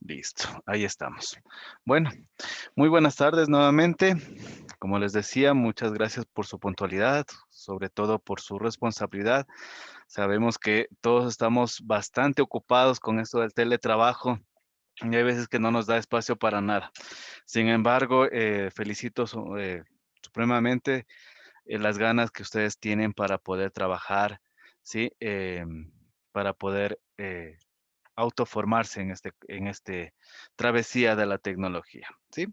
Listo, ahí estamos. Bueno, muy buenas tardes nuevamente. Como les decía, muchas gracias por su puntualidad, sobre todo por su responsabilidad. Sabemos que todos estamos bastante ocupados con esto del teletrabajo y hay veces que no nos da espacio para nada. Sin embargo, felicito supremamente las ganas que ustedes tienen para poder trabajar, ¿sí? Para poder autoformarse en este travesía de la tecnología, ¿sí?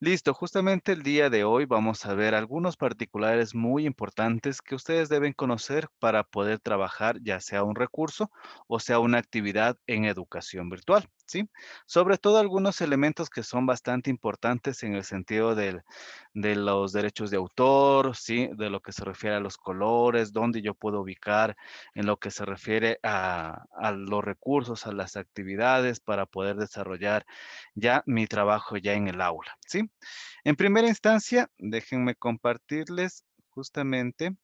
Listo, justamente el día de hoy vamos a ver algunos particulares muy importantes que ustedes deben conocer para poder trabajar ya sea un recurso o sea una actividad en educación virtual, ¿sí? Sobre todo algunos elementos que son bastante importantes en el sentido de los derechos de autor, ¿sí? De lo que se refiere a los colores, dónde yo puedo ubicar en lo que se refiere a los recursos, a las actividades para poder desarrollar ya mi trabajo ya en el aula, ¿sí? En primera instancia, déjenme compartirles justamente,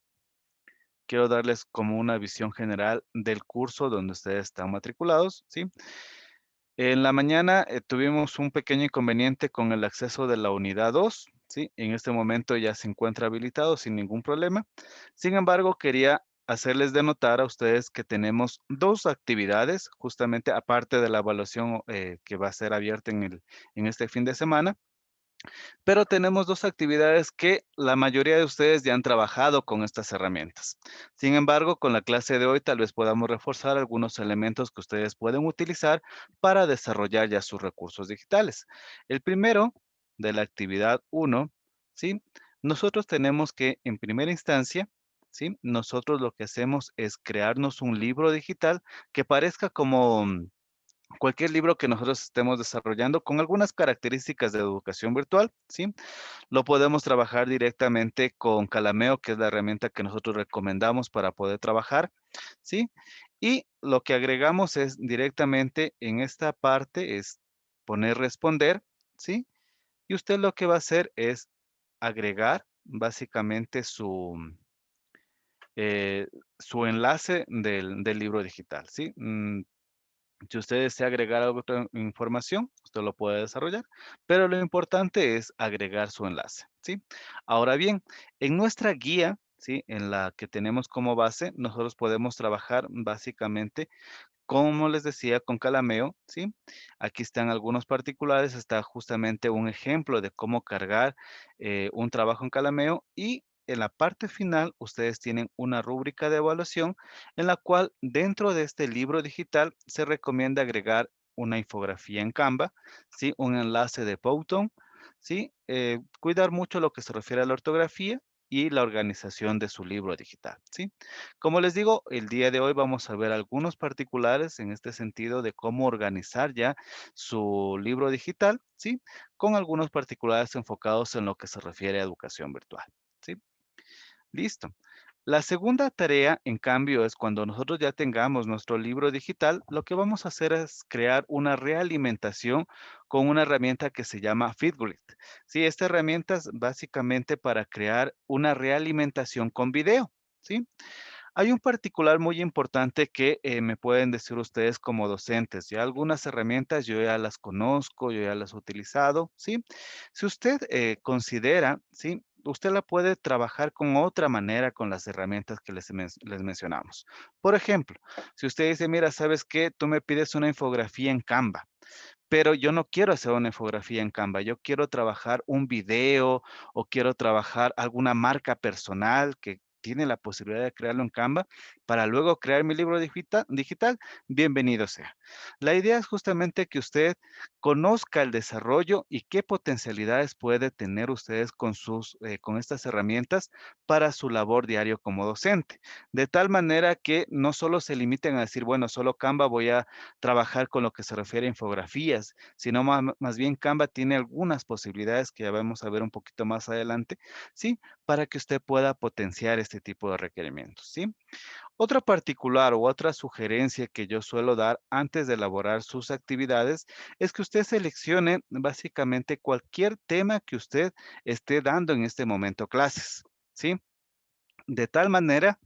quiero darles como una visión general del curso donde ustedes están matriculados, ¿sí? En la mañana tuvimos un pequeño inconveniente con el acceso de la unidad 2, ¿sí? En este momento ya se encuentra habilitado sin ningún problema. Sin embargo, quería hacerles de notar a ustedes que tenemos dos actividades, justamente aparte de la evaluación que va a ser abierta en este fin de semana. Pero tenemos 2 actividades que la mayoría de ustedes ya han trabajado con estas herramientas. Sin embargo, con la clase de hoy tal vez podamos reforzar algunos elementos que ustedes pueden utilizar para desarrollar ya sus recursos digitales. El primero, de la actividad uno, ¿sí? Nosotros tenemos que, en primera instancia, ¿sí? Nosotros lo que hacemos es crearnos un libro digital que parezca como cualquier libro que nosotros estemos desarrollando con algunas características de educación virtual, ¿sí? Lo podemos trabajar directamente con Calameo, que es la herramienta que nosotros recomendamos para poder trabajar, ¿sí? Y lo que agregamos es directamente en esta parte es poner responder, ¿sí? Y usted lo que va a hacer es agregar básicamente su enlace del libro digital, ¿sí? Si usted desea agregar otra información, usted lo puede desarrollar, pero lo importante es agregar su enlace, ¿sí? Ahora bien, en nuestra guía, ¿sí? En la que tenemos como base, nosotros podemos trabajar básicamente, como les decía, con Calameo, ¿sí? Aquí están algunos particulares, está justamente un ejemplo de cómo cargar un trabajo en Calameo y en la parte final ustedes tienen una rúbrica de evaluación en la cual dentro de este libro digital se recomienda agregar una infografía en Canva, ¿sí? Un enlace de Powtoon, ¿sí? Cuidar mucho lo que se refiere a la ortografía y la organización de su libro digital, ¿sí? Como les digo, el día de hoy vamos a ver algunos particulares en este sentido de cómo organizar ya su libro digital, ¿sí? Con algunos particulares enfocados en lo que se refiere a educación virtual, ¿sí? Listo. La segunda tarea, en cambio, es cuando nosotros ya tengamos nuestro libro digital, lo que vamos a hacer es crear una realimentación con una herramienta que se llama Feedgrid. Sí, esta herramienta es básicamente para crear una realimentación con video, ¿sí? Hay un particular muy importante que me pueden decir ustedes como docentes. Ya algunas herramientas yo ya las conozco, yo ya las he utilizado, ¿sí? Si usted considera, ¿sí? Usted la puede trabajar con otra manera con las herramientas que les mencionamos. Por ejemplo, si usted dice, mira, ¿sabes qué? Tú me pides una infografía en Canva, pero yo no quiero hacer una infografía en Canva, yo quiero trabajar un video o quiero trabajar alguna marca personal que tiene la posibilidad de crearlo en Canva para luego crear mi libro digital, bienvenido sea. La idea es justamente que usted conozca el desarrollo y qué potencialidades puede tener ustedes con estas herramientas para su labor diario como docente. De tal manera que no solo se limiten a decir, bueno, solo Canva voy a trabajar con lo que se refiere a infografías, sino más bien Canva tiene algunas posibilidades que ya vamos a ver un poquito más adelante, ¿sí? Para que usted pueda potenciar este tipo de requerimientos, ¿sí? Otra particular o otra sugerencia que yo suelo dar antes de elaborar sus actividades es que usted seleccione básicamente cualquier tema que usted esté dando en este momento clases, ¿sí? De tal manera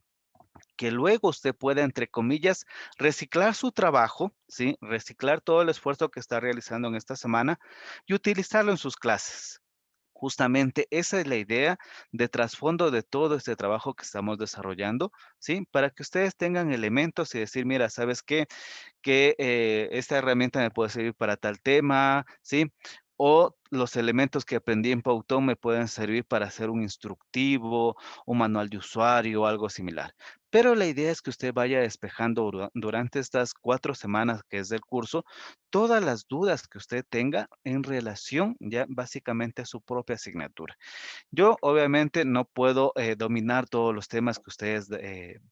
que luego usted pueda, entre comillas, reciclar su trabajo, ¿sí? Reciclar todo el esfuerzo que está realizando en esta semana y utilizarlo en sus clases. Justamente esa es la idea de trasfondo de todo este trabajo que estamos desarrollando, ¿sí? Para que ustedes tengan elementos y decir, mira, ¿sabes qué? Que esta herramienta me puede servir para tal tema, ¿sí? O los elementos que aprendí en Powtoon me pueden servir para hacer un instructivo, un manual de usuario o algo similar. Pero la idea es que usted vaya despejando durante estas 4 semanas que es del curso, todas las dudas que usted tenga en relación ya básicamente a su propia asignatura. Yo obviamente no puedo dominar todos los temas que ustedes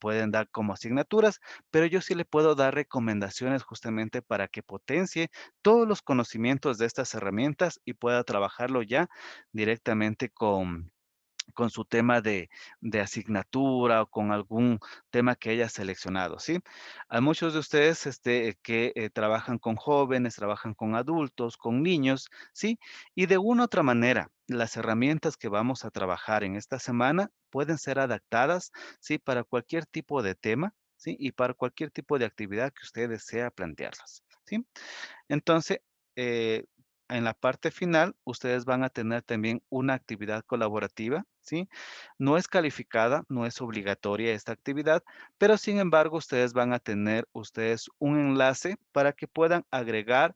pueden dar como asignaturas, pero yo sí le puedo dar recomendaciones justamente para que potencie todos los conocimientos de estas herramientas y pueda trabajarlo ya directamente con su tema de asignatura o con algún tema que haya seleccionado, ¿sí? Hay muchos de ustedes, que, trabajan con jóvenes, trabajan con adultos, con niños, ¿sí? Y de una u otra manera, las herramientas que vamos a trabajar en esta semana pueden ser adaptadas, ¿sí? Para cualquier tipo de tema, ¿sí? Y para cualquier tipo de actividad que usted desea plantearlas, ¿sí? Entonces, eh, en la parte final, ustedes van a tener también una actividad colaborativa, ¿sí? No es calificada, no es obligatoria esta actividad, pero sin embargo, ustedes van a tener ustedes un enlace para que puedan agregar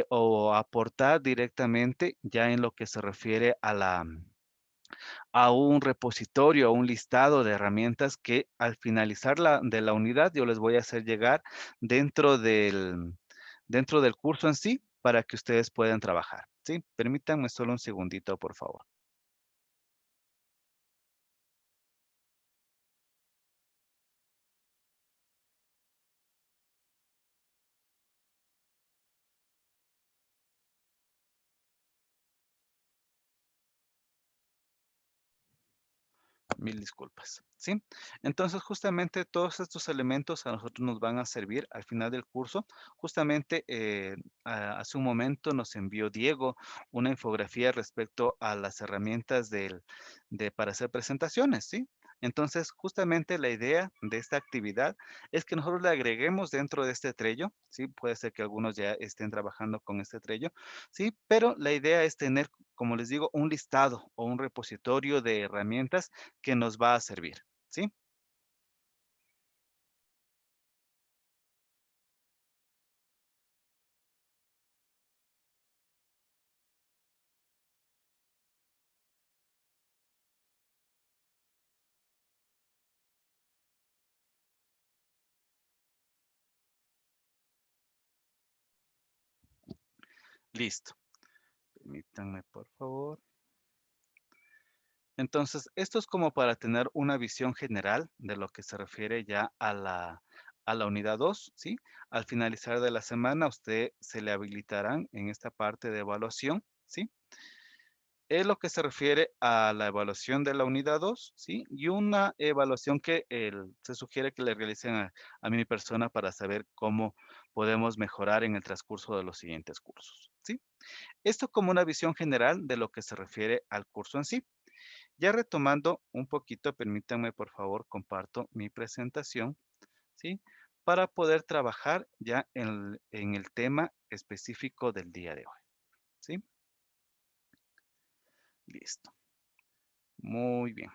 o aportar directamente ya en lo que se refiere a un repositorio, a un listado de herramientas que al finalizar de la unidad yo les voy a hacer llegar dentro dentro del curso en sí para que ustedes puedan trabajar, ¿sí? Permítanme solo un segundito, por favor. Mil disculpas, ¿sí? Entonces, justamente todos estos elementos a nosotros nos van a servir al final del curso. Justamente, hace un momento nos envió Diego una infografía respecto a las herramientas para hacer presentaciones, ¿sí? Entonces, justamente la idea de esta actividad es que nosotros le agreguemos dentro de este Trello, ¿sí? Puede ser que algunos ya estén trabajando con este Trello, ¿sí? Pero la idea es tener, como les digo, un listado o un repositorio de herramientas que nos va a servir, ¿sí? Listo. Permítanme, por favor. Entonces, esto es como para tener una visión general de lo que se refiere ya a la unidad 2, ¿sí? Al finalizar de la semana, a usted se le habilitarán en esta parte de evaluación, ¿sí? Es lo que se refiere a la evaluación de la unidad 2, ¿sí? Y una evaluación que se sugiere que le realicen a mi persona para saber cómo podemos mejorar en el transcurso de los siguientes cursos, ¿sí? Esto como una visión general de lo que se refiere al curso en sí. Ya retomando un poquito, permítanme por favor, comparto mi presentación, ¿sí? Para poder trabajar ya en el tema específico del día de hoy, ¿sí? Listo. Muy bien.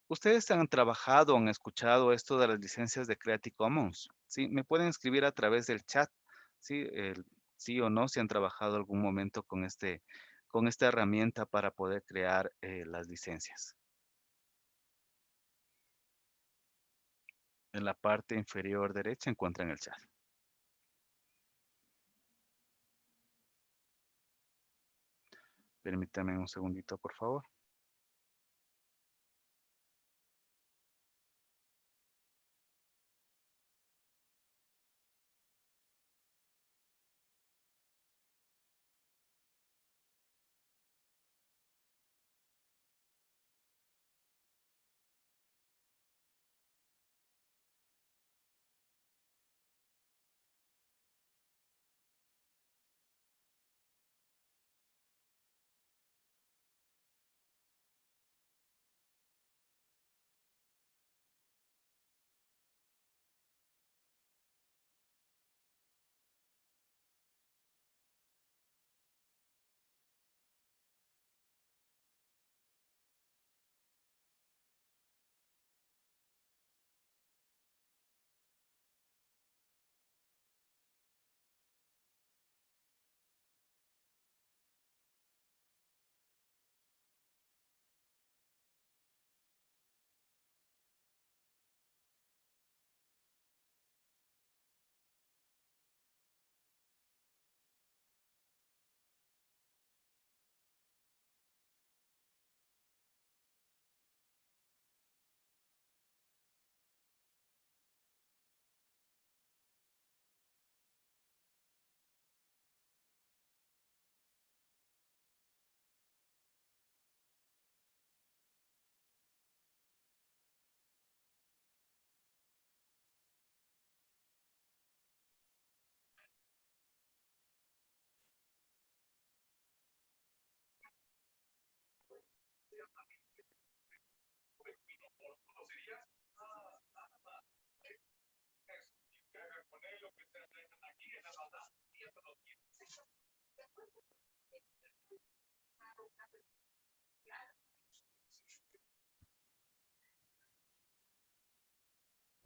¿Ustedes han trabajado o han escuchado esto de las licencias de Creative Commons? Sí, me pueden escribir a través del chat, sí, sí o no, si han trabajado algún momento con esta herramienta para poder crear las licencias. En la parte inferior derecha encuentran el chat. Permítame un segundito, por favor.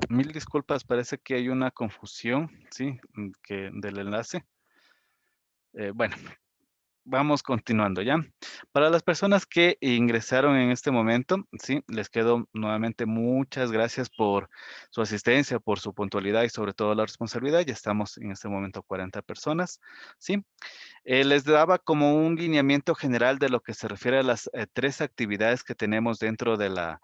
Mil disculpas, parece que hay una confusión, ¿sí? Del enlace. Bueno, vamos continuando, ¿ya? Para las personas que ingresaron en este momento, sí, les quedo nuevamente muchas gracias por su asistencia, por su puntualidad y sobre todo la responsabilidad. Ya estamos en este momento 40 personas, ¿sí? Les daba como un lineamiento general de lo que se refiere a las 3 actividades que tenemos dentro de la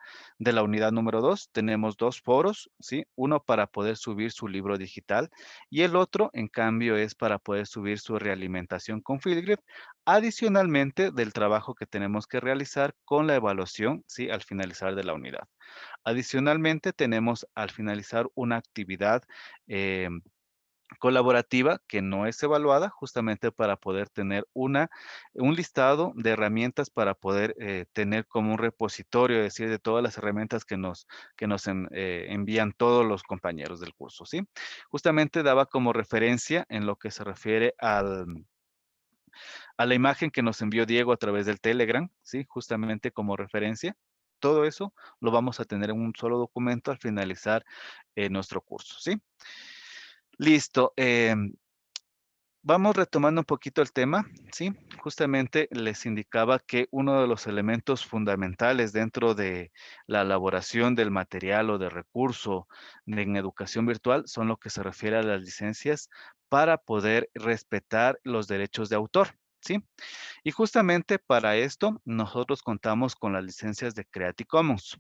unidad número 2. Tenemos 2 foros, ¿sí? Uno para poder subir su libro digital y el otro, en cambio, es para poder subir su realimentación con Flipgrid, adicionalmente del trabajo que tenemos que realizar con la evaluación, ¿sí? Al finalizar de la unidad. Adicionalmente, tenemos al finalizar una actividad colaborativa que no es evaluada, justamente para poder tener un listado de herramientas para poder tener como un repositorio, es decir, de todas las herramientas que nos envían todos los compañeros del curso, ¿sí? Justamente daba como referencia en lo que se refiere a la imagen que nos envió Diego a través del Telegram, ¿sí? Justamente como referencia. Todo eso lo vamos a tener en un solo documento al finalizar nuestro curso, ¿sí? Listo. Vamos retomando un poquito el tema, ¿sí? Justamente les indicaba que uno de los elementos fundamentales dentro de la elaboración del material o de recurso en educación virtual son lo que se refiere a las licencias para poder respetar los derechos de autor, ¿sí? Y justamente para esto nosotros contamos con las licencias de Creative Commons.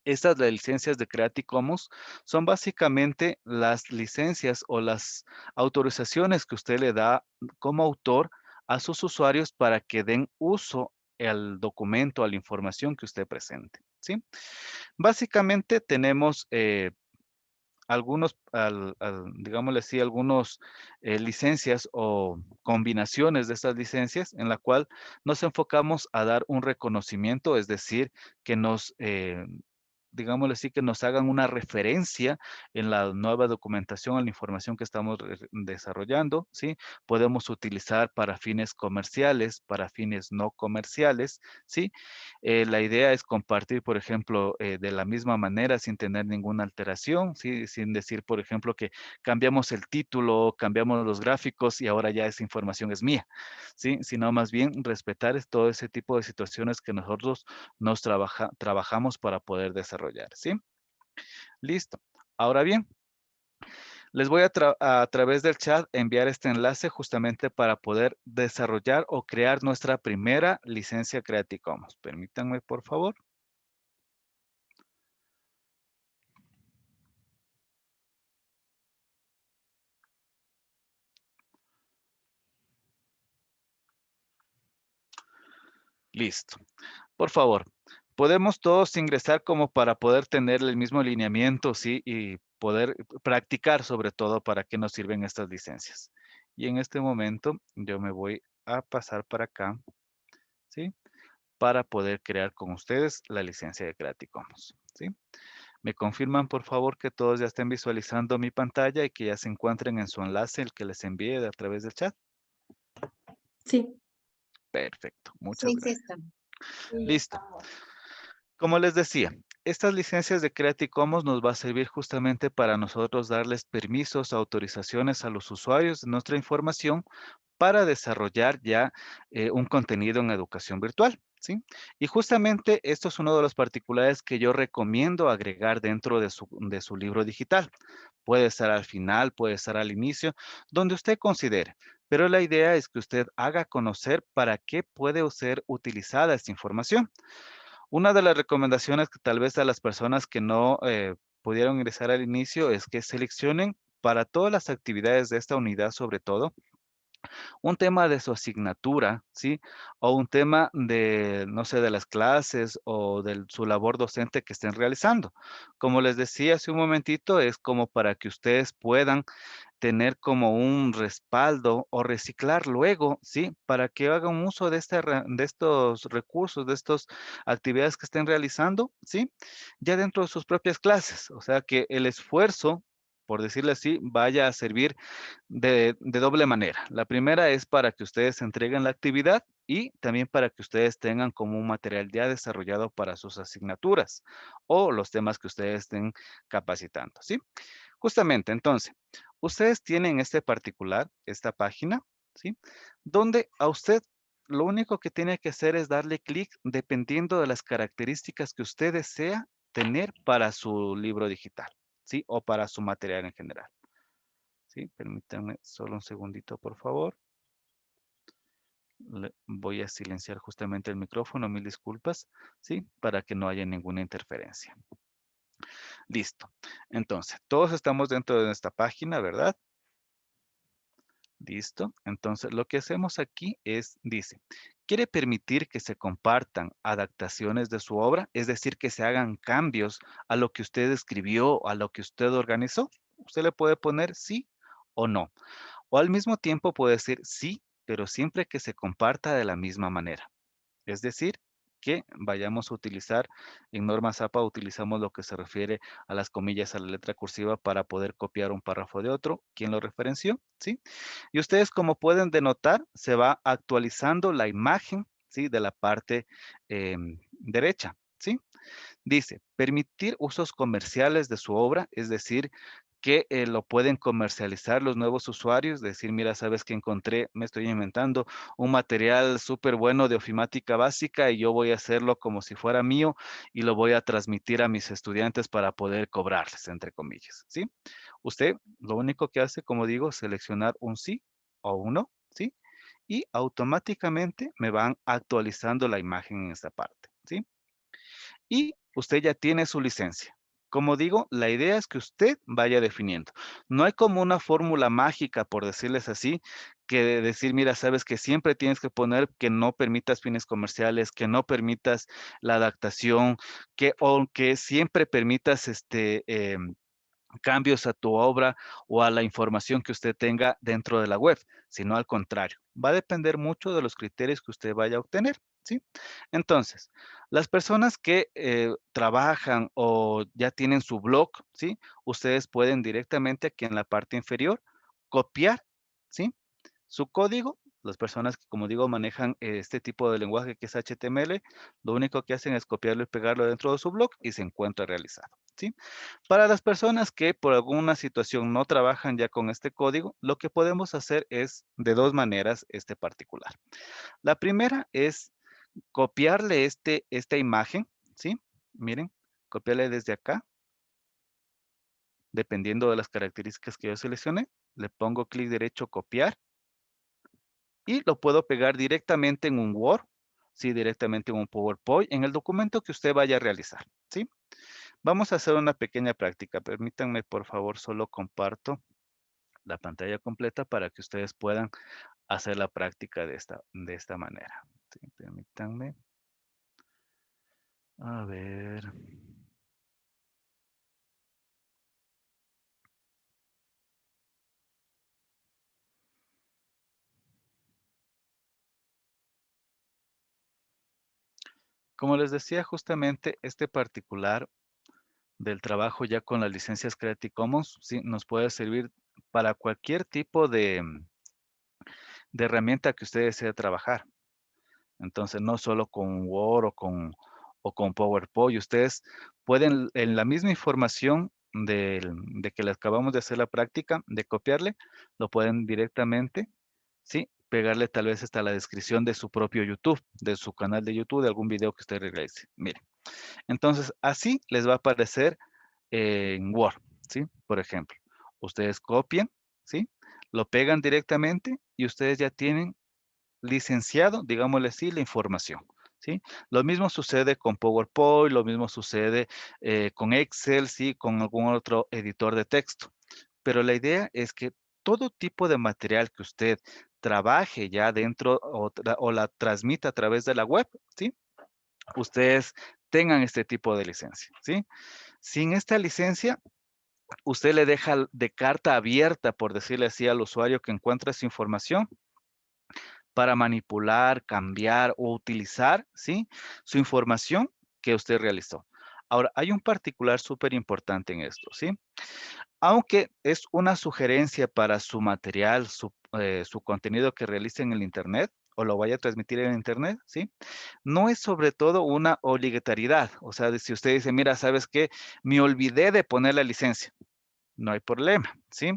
Estas licencias de Creative Commons son básicamente las licencias o las autorizaciones que usted le da como autor a sus usuarios para que den uso al documento, a la información que usted presente, ¿sí? Básicamente tenemos digámosle así, algunos licencias o combinaciones de estas licencias en la cual nos enfocamos a dar un reconocimiento, es decir, que digámosle así, que nos hagan una referencia en la nueva documentación, en la información que estamos desarrollando, ¿sí? Podemos utilizar para fines comerciales, para fines no comerciales, ¿sí? La idea es compartir, por ejemplo, de la misma manera, sin tener ninguna alteración, ¿sí? Sin decir, por ejemplo, que cambiamos el título, cambiamos los gráficos y ahora ya esa información es mía, ¿sí? Sino más bien respetar todo ese tipo de situaciones que nosotros trabajamos para poder desarrollar, ¿sí? Listo. Ahora bien, les voy a través del chat enviar este enlace justamente para poder desarrollar o crear nuestra primera licencia Creative Commons. Permítanme, por favor. Listo. Por favor, podemos todos ingresar como para poder tener el mismo lineamiento, ¿sí? Y poder practicar sobre todo para qué nos sirven estas licencias. Y en este momento yo me voy a pasar para acá, ¿sí? Para poder crear con ustedes la licencia de Creative Commons, ¿sí? Me confirman, por favor, que todos ya estén visualizando mi pantalla y que ya se encuentren en su enlace, el que les envíe a través del chat. Sí. Perfecto, muchas Sí, sí gracias. está. Listo. Como les decía, estas licencias de Creative Commons nos va a servir justamente para nosotros darles permisos, autorizaciones a los usuarios de nuestra información para desarrollar ya un contenido en educación virtual, ¿sí? Y justamente esto es uno de los particulares que yo recomiendo agregar dentro de su libro digital. Puede estar al final, puede estar al inicio, donde usted considere. Pero la idea es que usted haga conocer para qué puede ser utilizada esta información. Una de las recomendaciones que tal vez a las personas que no pudieron ingresar al inicio es que seleccionen para todas las actividades de esta unidad, sobre todo, un tema de su asignatura, ¿sí? O un tema de, no sé, de las clases o de su labor docente que estén realizando. Como les decía hace un momentito, es como para que ustedes puedan tener como un respaldo o reciclar luego, ¿sí? Para que hagan uso de, de estos recursos, de estas actividades que estén realizando, ¿sí? Ya dentro de sus propias clases. O sea que el esfuerzo por decirlo así, vaya a servir de doble manera. La primera es para que ustedes entreguen la actividad y también para que ustedes tengan como un material ya desarrollado para sus asignaturas o los temas que ustedes estén capacitando, ¿sí? Justamente, entonces, ustedes tienen este particular, esta página, ¿sí? Donde a usted lo único que tiene que hacer es darle clic dependiendo de las características que usted desea tener para su libro digital, ¿sí? O para su material en general, ¿sí? Permítanme solo un segundito, por favor. Voy a silenciar justamente el micrófono, mil disculpas, ¿sí? Para que no haya ninguna interferencia. Listo. Entonces, todos estamos dentro de esta página, ¿verdad? Listo. Entonces, lo que hacemos aquí es, dice, ¿quiere permitir que se compartan adaptaciones de su obra? Es decir, que se hagan cambios a lo que usted escribió, a lo que usted organizó. Usted le puede poner sí o no. O al mismo tiempo puede decir sí, pero siempre que se comparta de la misma manera. Es decir, que vayamos a utilizar, en norma ZAPA utilizamos lo que se refiere a las comillas a la letra cursiva para poder copiar un párrafo de otro. ¿Quién lo referenció? ¿Sí? Y ustedes, como pueden denotar, se va actualizando la imagen, ¿sí? De la parte derecha, ¿sí? Dice, permitir usos comerciales de su obra, es decir, que lo pueden comercializar los nuevos usuarios, decir, mira, sabes que encontré, me estoy inventando un material súper bueno de ofimática básica y yo voy a hacerlo como si fuera mío y lo voy a transmitir a mis estudiantes para poder cobrarles, entre comillas, ¿sí? Usted lo único que hace, como digo, seleccionar un sí o un no, ¿sí? Y automáticamente me van actualizando la imagen en esta parte, ¿sí? Y usted ya tiene su licencia. Como digo, la idea es que usted vaya definiendo. No hay como una fórmula mágica, por decirles así, que decir, mira, sabes que siempre tienes que poner que no permitas fines comerciales, que no permitas la adaptación, o que siempre permitas cambios a tu obra o a la información que usted tenga dentro de la web, sino al contrario. Va a depender mucho de los criterios que usted vaya a obtener, ¿sí? Entonces, las personas que trabajan o ya tienen su blog, ¿sí? Ustedes pueden directamente aquí en la parte inferior copiar, ¿sí? Su código. Las personas que, como digo, manejan este tipo de lenguaje que es HTML, lo único que hacen es copiarlo y pegarlo dentro de su blog y se encuentra realizado, ¿sí? Para las personas que por alguna situación no trabajan ya con este código, lo que podemos hacer es de dos maneras este particular. La primera es copiarle esta imagen, ¿sí? Miren, copiarle desde acá, dependiendo de las características que yo seleccione, le pongo clic derecho, copiar, y lo puedo pegar directamente en un Word, ¿sí? Directamente en un PowerPoint, en el documento que usted vaya a realizar, ¿sí? Vamos a hacer una pequeña práctica. Permítanme, por favor, solo comparto la pantalla completa para que ustedes puedan hacer la práctica de esta manera. Sí, permítanme. A ver. Como les decía, justamente este particular del trabajo ya con las licencias Creative Commons, sí, nos puede servir para cualquier tipo de herramienta que usted desee trabajar. Entonces, no solo con Word o con PowerPoint, ustedes pueden, en la misma información de que le acabamos de hacer la práctica, de copiarle, lo pueden directamente, ¿sí? Pegarle tal vez hasta la descripción de su propio YouTube, de su canal de YouTube, de algún video que usted realice. Miren, entonces así les va a aparecer en Word, ¿sí? Por ejemplo, ustedes copian, ¿sí? Lo pegan directamente y ustedes ya tienen licenciado, digámosle así, la información, ¿sí? Lo mismo sucede con PowerPoint, lo mismo sucede con Excel, ¿sí? Con algún otro editor de texto. Pero la idea es que todo tipo de material que usted trabaje ya dentro o la transmita a través de la web, ¿sí? Ustedes tengan este tipo de licencia, ¿sí? Sin esta licencia, usted le deja de carta abierta, por decirle así, al usuario que encuentra esa información para manipular, cambiar o utilizar, ¿sí? Su información que usted realizó. Ahora, hay un particular súper importante en esto, ¿sí? Aunque es una sugerencia para su material, su contenido que realice en el Internet o lo vaya a transmitir en Internet, ¿sí? No es sobre todo una obligatoriedad. O sea, si usted dice, mira, ¿sabes qué? Me olvidé de poner la licencia. No hay problema, ¿sí?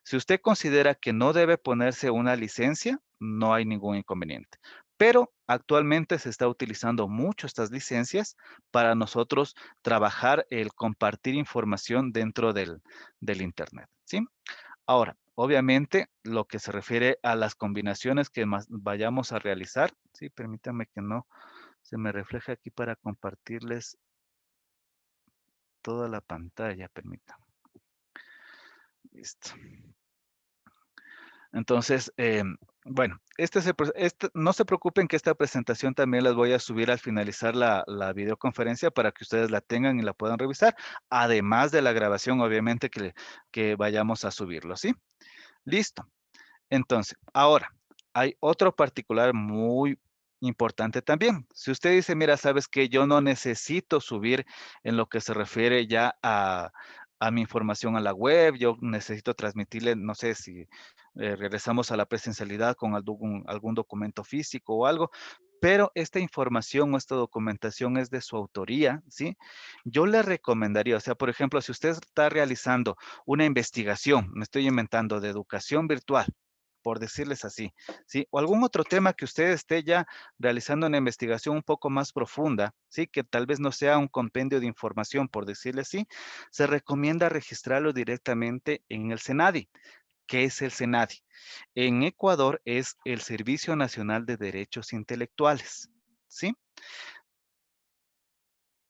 Si usted considera que no debe ponerse una licencia, no hay ningún inconveniente. Pero actualmente se está utilizando mucho estas licencias para nosotros trabajar el compartir información dentro del Internet, ¿sí? Ahora, obviamente, lo que se refiere a las combinaciones que vayamos a realizar, sí, permítanme que no se me refleje aquí para compartirles toda la pantalla, permítanme. Listo. Entonces, bueno, no se preocupen que esta presentación también las voy a subir al finalizar la videoconferencia para que ustedes la tengan y la puedan revisar, además de la grabación, obviamente, que vayamos a subirlo, ¿sí? Listo. Entonces, ahora, hay otro particular muy importante también. Si usted dice, mira, sabes que yo no necesito subir en lo que se refiere ya a mi información a la web, yo necesito transmitirle, no sé si regresamos a la presencialidad con algún documento físico o algo, pero esta información o esta documentación es de su autoría, ¿sí? Yo le recomendaría, o sea, por ejemplo, si usted está realizando una investigación, me estoy inventando, de educación virtual, por decirles así, ¿sí? O algún otro tema que usted esté ya realizando una investigación un poco más profunda, ¿sí? Que tal vez no sea un compendio de información, por decirle así, se recomienda registrarlo directamente en el SENADI. ¿Qué es el SENADI? En Ecuador es el Servicio Nacional de Derechos Intelectuales, ¿sí?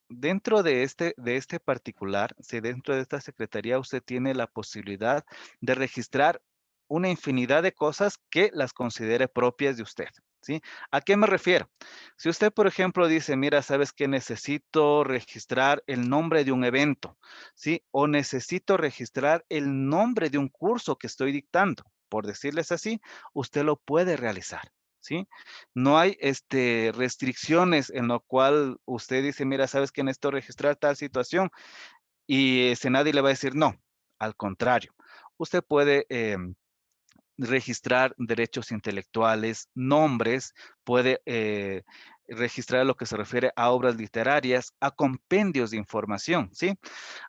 Dentro de este particular, si dentro de esta secretaría usted tiene la posibilidad de registrar una infinidad de cosas que las considere propias de usted, ¿sí? ¿A qué me refiero? Si usted, por ejemplo, dice, mira, ¿sabes qué? Necesito registrar el nombre de un evento, ¿sí? O necesito registrar el nombre de un curso que estoy dictando, por decirles así, usted lo puede realizar, ¿sí? No hay restricciones en lo cual usted dice, mira, sabes que necesito registrar tal situación y nadie le va a decir no. Al contrario, usted puede registrar derechos intelectuales, nombres, puede registrar lo que se refiere a obras literarias, a compendios de información, ¿sí?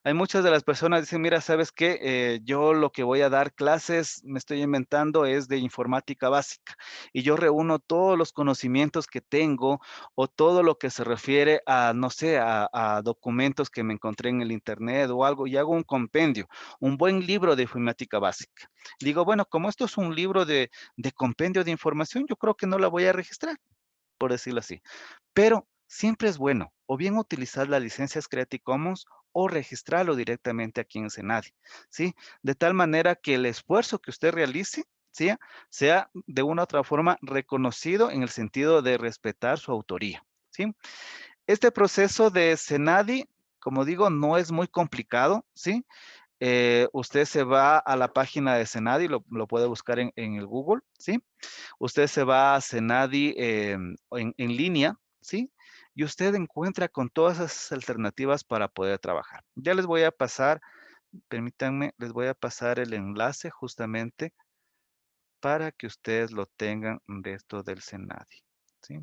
Hay muchas de las personas dicen, mira, ¿sabes qué? Yo lo que voy a dar clases, me estoy inventando, es de informática básica. Y yo reúno todos los conocimientos que tengo o todo lo que se refiere a, no sé, a documentos que me encontré en el internet o algo y hago un compendio, un buen libro de informática básica. Digo, bueno, como esto es un libro de compendio de información, yo creo que no la voy a registrar, por decirlo así. Pero siempre es bueno o bien utilizar las licencias Creative Commons o registrarlo directamente aquí en Senadi, ¿sí? De tal manera que el esfuerzo que usted realice, ¿sí? Sea de una u otra forma reconocido en el sentido de respetar su autoría, ¿sí? Este proceso de Senadi, como digo, no es muy complicado, ¿sí? Usted se va a la página de Senadi, lo puede buscar en el Google, ¿sí? Usted se va a Senadi en línea, ¿sí? Y usted encuentra con todas esas alternativas para poder trabajar. Ya les voy a pasar, permítanme, les voy a pasar el enlace justamente para que ustedes lo tengan de esto del Senadi, ¿sí?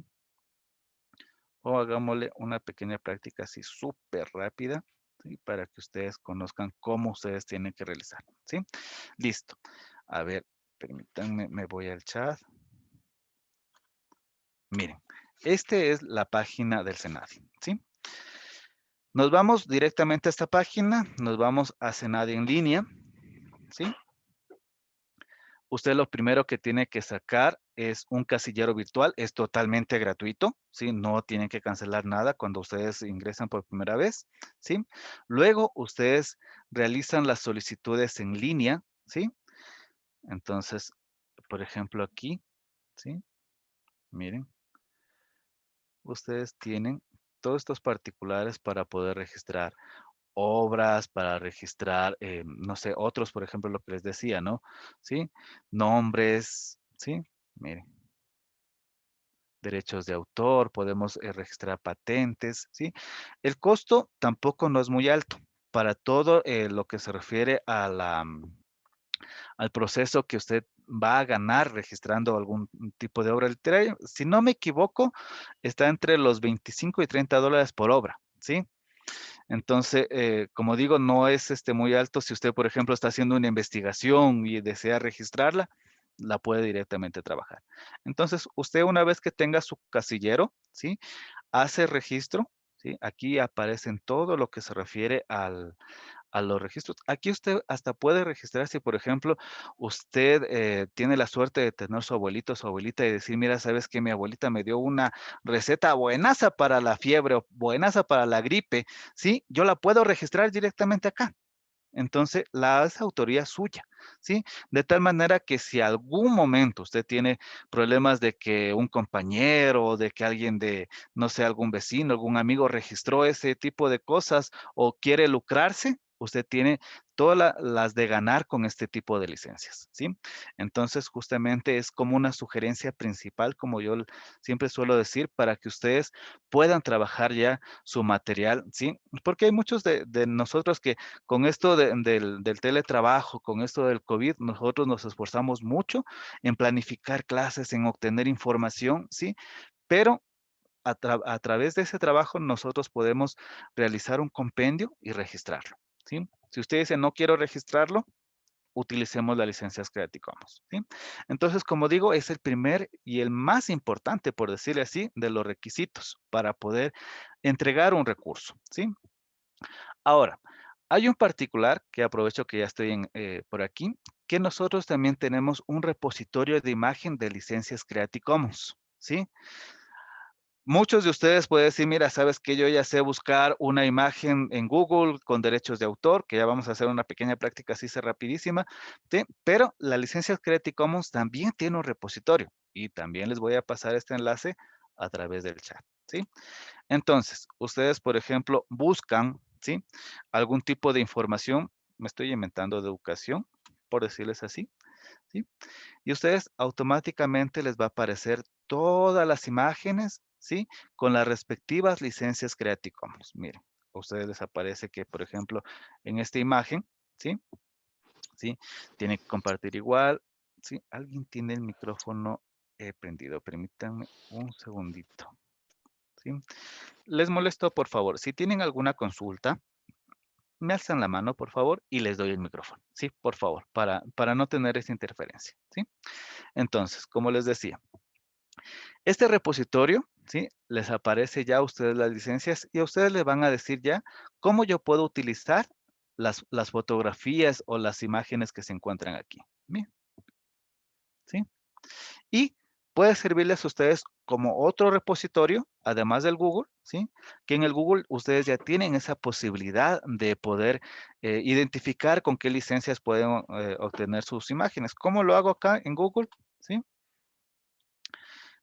O hagámosle una pequeña práctica así súper rápida, ¿sí? Para que ustedes conozcan cómo ustedes tienen que realizarlo, ¿sí? Listo. A ver, permítanme, me voy al chat. Miren, esta es la página del Senadi, ¿sí? Nos vamos directamente a esta página, nos vamos a Senadi en línea, ¿sí? Usted lo primero que tiene que sacar es un casillero virtual, es totalmente gratuito, ¿sí? No tienen que cancelar nada cuando ustedes ingresan por primera vez, ¿sí? Luego ustedes realizan las solicitudes en línea, ¿sí? Entonces, por ejemplo aquí, ¿sí? Miren, ustedes tienen todos estos particulares para poder registrar obras, para registrar, no sé, otros, por ejemplo, lo que les decía, ¿no? ¿Sí? Nombres, ¿sí? Miren, derechos de autor, podemos registrar patentes, ¿sí? El costo tampoco no es muy alto, para todo lo que se refiere a al proceso que usted va a ganar registrando algún tipo de obra literaria. Si no me equivoco, está entre los 25 y $30 por obra, ¿sí? Entonces, como digo, no es muy alto. Si usted, por ejemplo, está haciendo una investigación y desea registrarla, la puede directamente trabajar. Entonces, usted una vez que tenga su casillero, ¿sí? Hace registro, ¿sí? Aquí aparecen todo lo que se refiere a los registros. Aquí usted hasta puede registrar si, por ejemplo, usted tiene la suerte de tener su abuelito o su abuelita y decir, mira, sabes que mi abuelita me dio una receta buenaza para la fiebre o buenaza para la gripe, ¿sí? Yo la puedo registrar directamente acá. Entonces, la es autoría suya, ¿sí? De tal manera que si algún momento usted tiene problemas de que un compañero o de que alguien de, no sé, algún vecino, algún amigo registró ese tipo de cosas o quiere lucrarse, usted tiene todas las de ganar con este tipo de licencias, ¿sí? Entonces, justamente es como una sugerencia principal, como yo siempre suelo decir, para que ustedes puedan trabajar ya su material, ¿sí? Porque hay muchos de nosotros que con esto del teletrabajo, con esto del COVID, nosotros nos esforzamos mucho en planificar clases, en obtener información, ¿sí? Pero a través de ese trabajo nosotros podemos realizar un compendio y registrarlo, ¿sí? Si usted dice no quiero registrarlo, utilicemos las licencias Creative Commons, ¿sí? Entonces, como digo, es el primer y el más importante, por decirle así, de los requisitos para poder entregar un recurso, ¿sí? Ahora, hay un particular que aprovecho que ya estoy por aquí, que nosotros también tenemos un repositorio de imagen de licencias Creative Commons, ¿sí? Muchos de ustedes pueden decir, mira, sabes que yo ya sé buscar una imagen en Google con derechos de autor, que ya vamos a hacer una pequeña práctica así rapidísima, ¿sí? Pero la licencia Creative Commons también tiene un repositorio y también les voy a pasar este enlace a través del chat, ¿sí? Entonces, ustedes, por ejemplo, buscan, ¿sí? Algún tipo de información, me estoy inventando de educación, por decirles así, ¿sí? Y ustedes automáticamente les va a aparecer todas las imágenes, ¿sí? Con las respectivas licencias Creative Commons. Miren, a ustedes les aparece que, por ejemplo, en esta imagen, ¿sí? ¿Sí? Tiene que compartir igual, ¿sí? Alguien tiene el micrófono prendido. Permítanme un segundito, ¿sí? Les molesto, por favor, si tienen alguna consulta, me alzan la mano, por favor, y les doy el micrófono, ¿sí? Por favor, para no tener esa interferencia, ¿sí? Entonces, como les decía, este repositorio, ¿sí? Les aparece ya a ustedes las licencias y a ustedes les van a decir ya cómo yo puedo utilizar las fotografías o las imágenes que se encuentran aquí. Bien, ¿sí? Y puede servirles a ustedes como otro repositorio, además del Google, ¿sí? Que en el Google ustedes ya tienen esa posibilidad de poder identificar con qué licencias pueden obtener sus imágenes. ¿Cómo lo hago acá en Google? ¿Sí?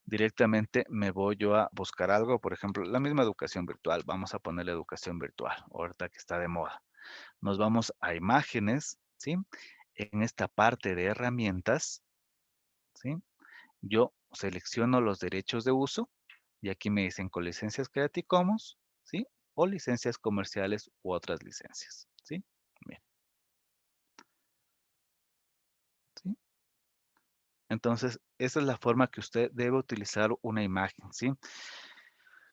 Directamente me voy yo a buscar algo, por ejemplo, la misma educación virtual. Vamos a ponerle educación virtual, ahorita que está de moda. Nos vamos a imágenes, ¿sí? En esta parte de herramientas, ¿sí? Yo selecciono los derechos de uso y aquí me dicen con licencias Creative Commons, ¿sí? O licencias comerciales u otras licencias, ¿sí? Bien, ¿sí? Entonces, esa es la forma que usted debe utilizar una imagen, ¿sí?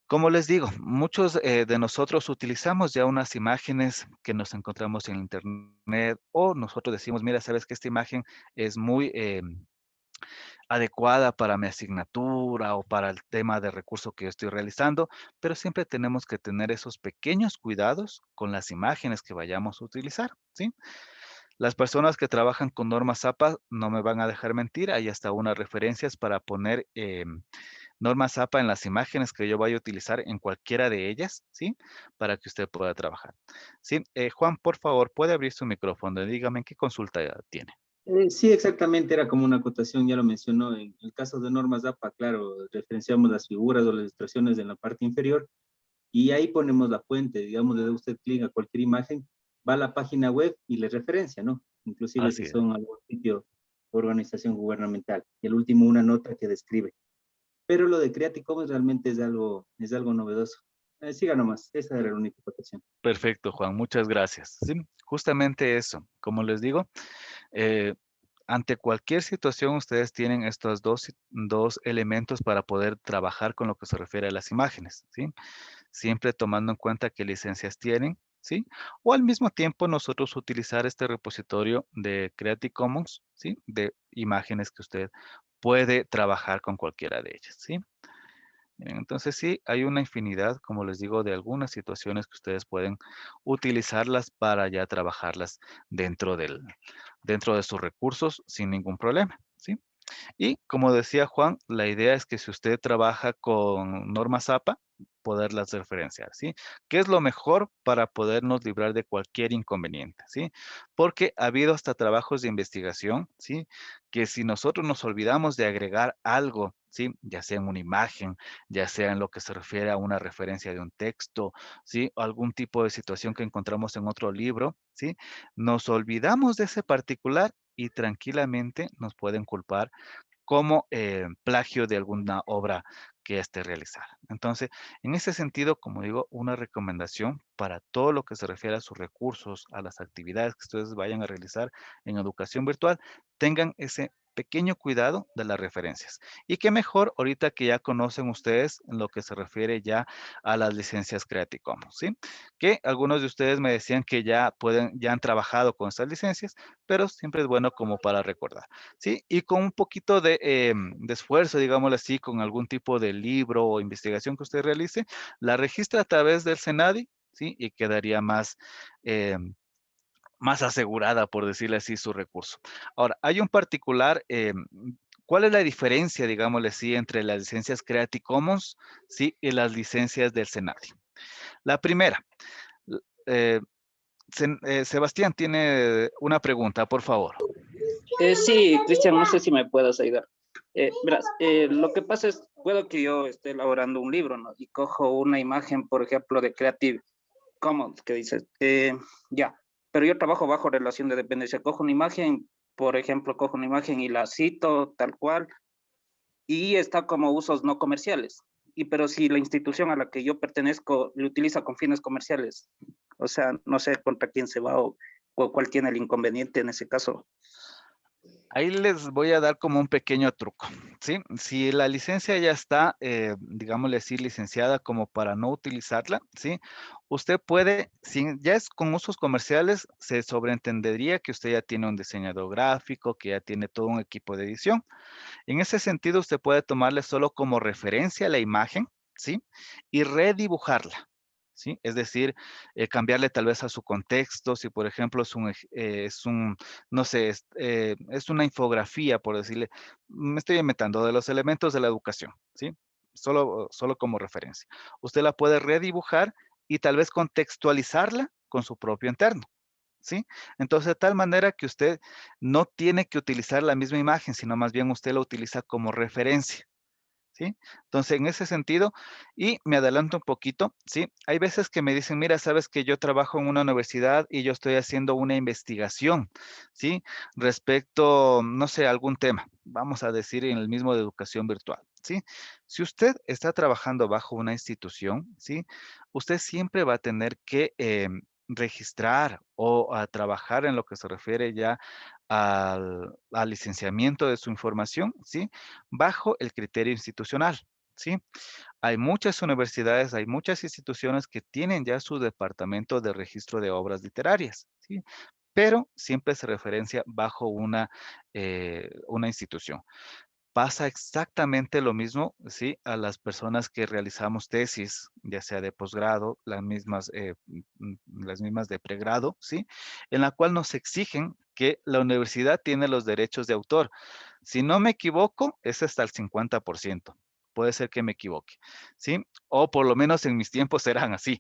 Como les digo, muchos de nosotros utilizamos ya unas imágenes que nos encontramos en internet o nosotros decimos, mira, sabes que esta imagen es muy adecuada para mi asignatura o para el tema de recurso que yo estoy realizando, pero siempre tenemos que tener esos pequeños cuidados con las imágenes que vayamos a utilizar, ¿sí? Las personas que trabajan con normas APA no me van a dejar mentir, hay hasta unas referencias para poner normas APA en las imágenes que yo vaya a utilizar en cualquiera de ellas, ¿sí? Para que usted pueda trabajar. Sí, Juan, por favor, puede abrir su micrófono. Dígame qué consulta tiene. Sí, exactamente, era como una acotación, ya lo mencionó. En el caso de normas APA, claro, referenciamos las figuras o las ilustraciones en la parte inferior y ahí ponemos la fuente, digamos, le da usted clic a cualquier imagen, va a la página web y le referencia, ¿no? Inclusive Así si es. son algún sitio o organización gubernamental. Y el último, una nota que describe. Pero lo de Creative Commons realmente es algo novedoso. Siga nomás, esa era la única acotación. Perfecto, Juan, muchas gracias. Sí, justamente eso, como les digo, eh, ante cualquier situación ustedes tienen estos dos elementos para poder trabajar con lo que se refiere a las imágenes, ¿sí? Siempre tomando en cuenta qué licencias tienen, ¿sí? O al mismo tiempo nosotros utilizar este repositorio de Creative Commons, ¿sí? De imágenes que usted puede trabajar con cualquiera de ellas, ¿sí? Entonces sí, hay una infinidad, como les digo, de algunas situaciones que ustedes pueden utilizarlas para ya trabajarlas dentro de sus recursos sin ningún problema, ¿sí? Y como decía Juan, la idea es que si usted trabaja con normas APA, poderlas referenciar, ¿sí? ¿Qué es lo mejor para podernos librar de cualquier inconveniente, ¿sí? Porque ha habido hasta trabajos de investigación, ¿sí? Que si nosotros nos olvidamos de agregar algo, ¿sí? Ya sea en una imagen, ya sea en lo que se refiere a una referencia de un texto, ¿sí? O algún tipo de situación que encontramos en otro libro, ¿sí? Nos olvidamos de ese particular y tranquilamente nos pueden culpar como plagio de alguna obra que esté realizada. Entonces, en ese sentido, como digo, una recomendación para todo lo que se refiere a sus recursos, a las actividades que ustedes vayan a realizar en educación virtual, tengan ese pequeño cuidado de las referencias. Y qué mejor ahorita que ya conocen ustedes en lo que se refiere ya a las licencias Creative Commons, ¿sí? Que algunos de ustedes me decían que ya han trabajado con estas licencias, pero siempre es bueno como para recordar. ¿Sí? Y con un poquito de esfuerzo, digámoslo así, con algún tipo de libro o investigación que usted realice, la registra a través del SENADI, ¿sí? Y quedaría más asegurada, por decirle así, su recurso. Ahora, hay un particular, ¿cuál es la diferencia, digámosle así, entre las licencias Creative Commons, ¿sí? Y las licencias del SENADI? La primera, eh, Sebastián tiene una pregunta, por favor. Sí, Cristian, no sé si me puedas ayudar. Verás, lo que pasa es, puedo que yo esté elaborando un libro, ¿no? Y cojo una imagen, por ejemplo, de Creative Commons, que dices, ya, pero yo trabajo bajo relación de dependencia. Cojo una imagen, por ejemplo, cojo una imagen y la cito tal cual, y está como usos no comerciales. Y pero si la institución a la que yo pertenezco lo utiliza con fines comerciales, o sea, no sé contra quién se va o cuál tiene el inconveniente en ese caso. Ahí les voy a dar como un pequeño truco, ¿sí? Si la licencia ya está, digámosle así, licenciada como para no utilizarla, ¿sí? Usted puede, si ya es con usos comerciales, se sobreentendería que usted ya tiene un diseñador gráfico, que ya tiene todo un equipo de edición. En ese sentido, usted puede tomarle solo como referencia la imagen, ¿sí? Y redibujarla. ¿Sí? Es decir, cambiarle tal vez a su contexto, si por ejemplo no sé, es una infografía, por decirle, me estoy inventando, de los elementos de la educación, ¿sí? Solo como referencia. Usted la puede redibujar y tal vez contextualizarla con su propio interno. ¿Sí? Entonces, de tal manera que usted no tiene que utilizar la misma imagen, sino más bien usted la utiliza como referencia. ¿Sí? Entonces, en ese sentido, y me adelanto un poquito, ¿sí? Hay veces que me dicen, mira, sabes que yo trabajo en una universidad y yo estoy haciendo una investigación, ¿sí? Respecto, no sé, a algún tema, vamos a decir en el mismo de educación virtual, ¿sí? Si usted está trabajando bajo una institución, ¿sí? Usted siempre va a tener que registrar o a trabajar en lo que se refiere ya al licenciamiento de su información, ¿sí? Bajo el criterio institucional, ¿sí? Hay muchas universidades, hay muchas instituciones que tienen ya su departamento de registro de obras literarias, ¿sí? Pero siempre se referencia bajo una institución. Pasa exactamente lo mismo, ¿sí? A las personas que realizamos tesis, ya sea de posgrado, las mismas de pregrado, ¿sí? En la cual nos exigen que la universidad tiene los derechos de autor. Si no me equivoco, es hasta el 50%. Puede ser que me equivoque, ¿sí? O por lo menos en mis tiempos eran así.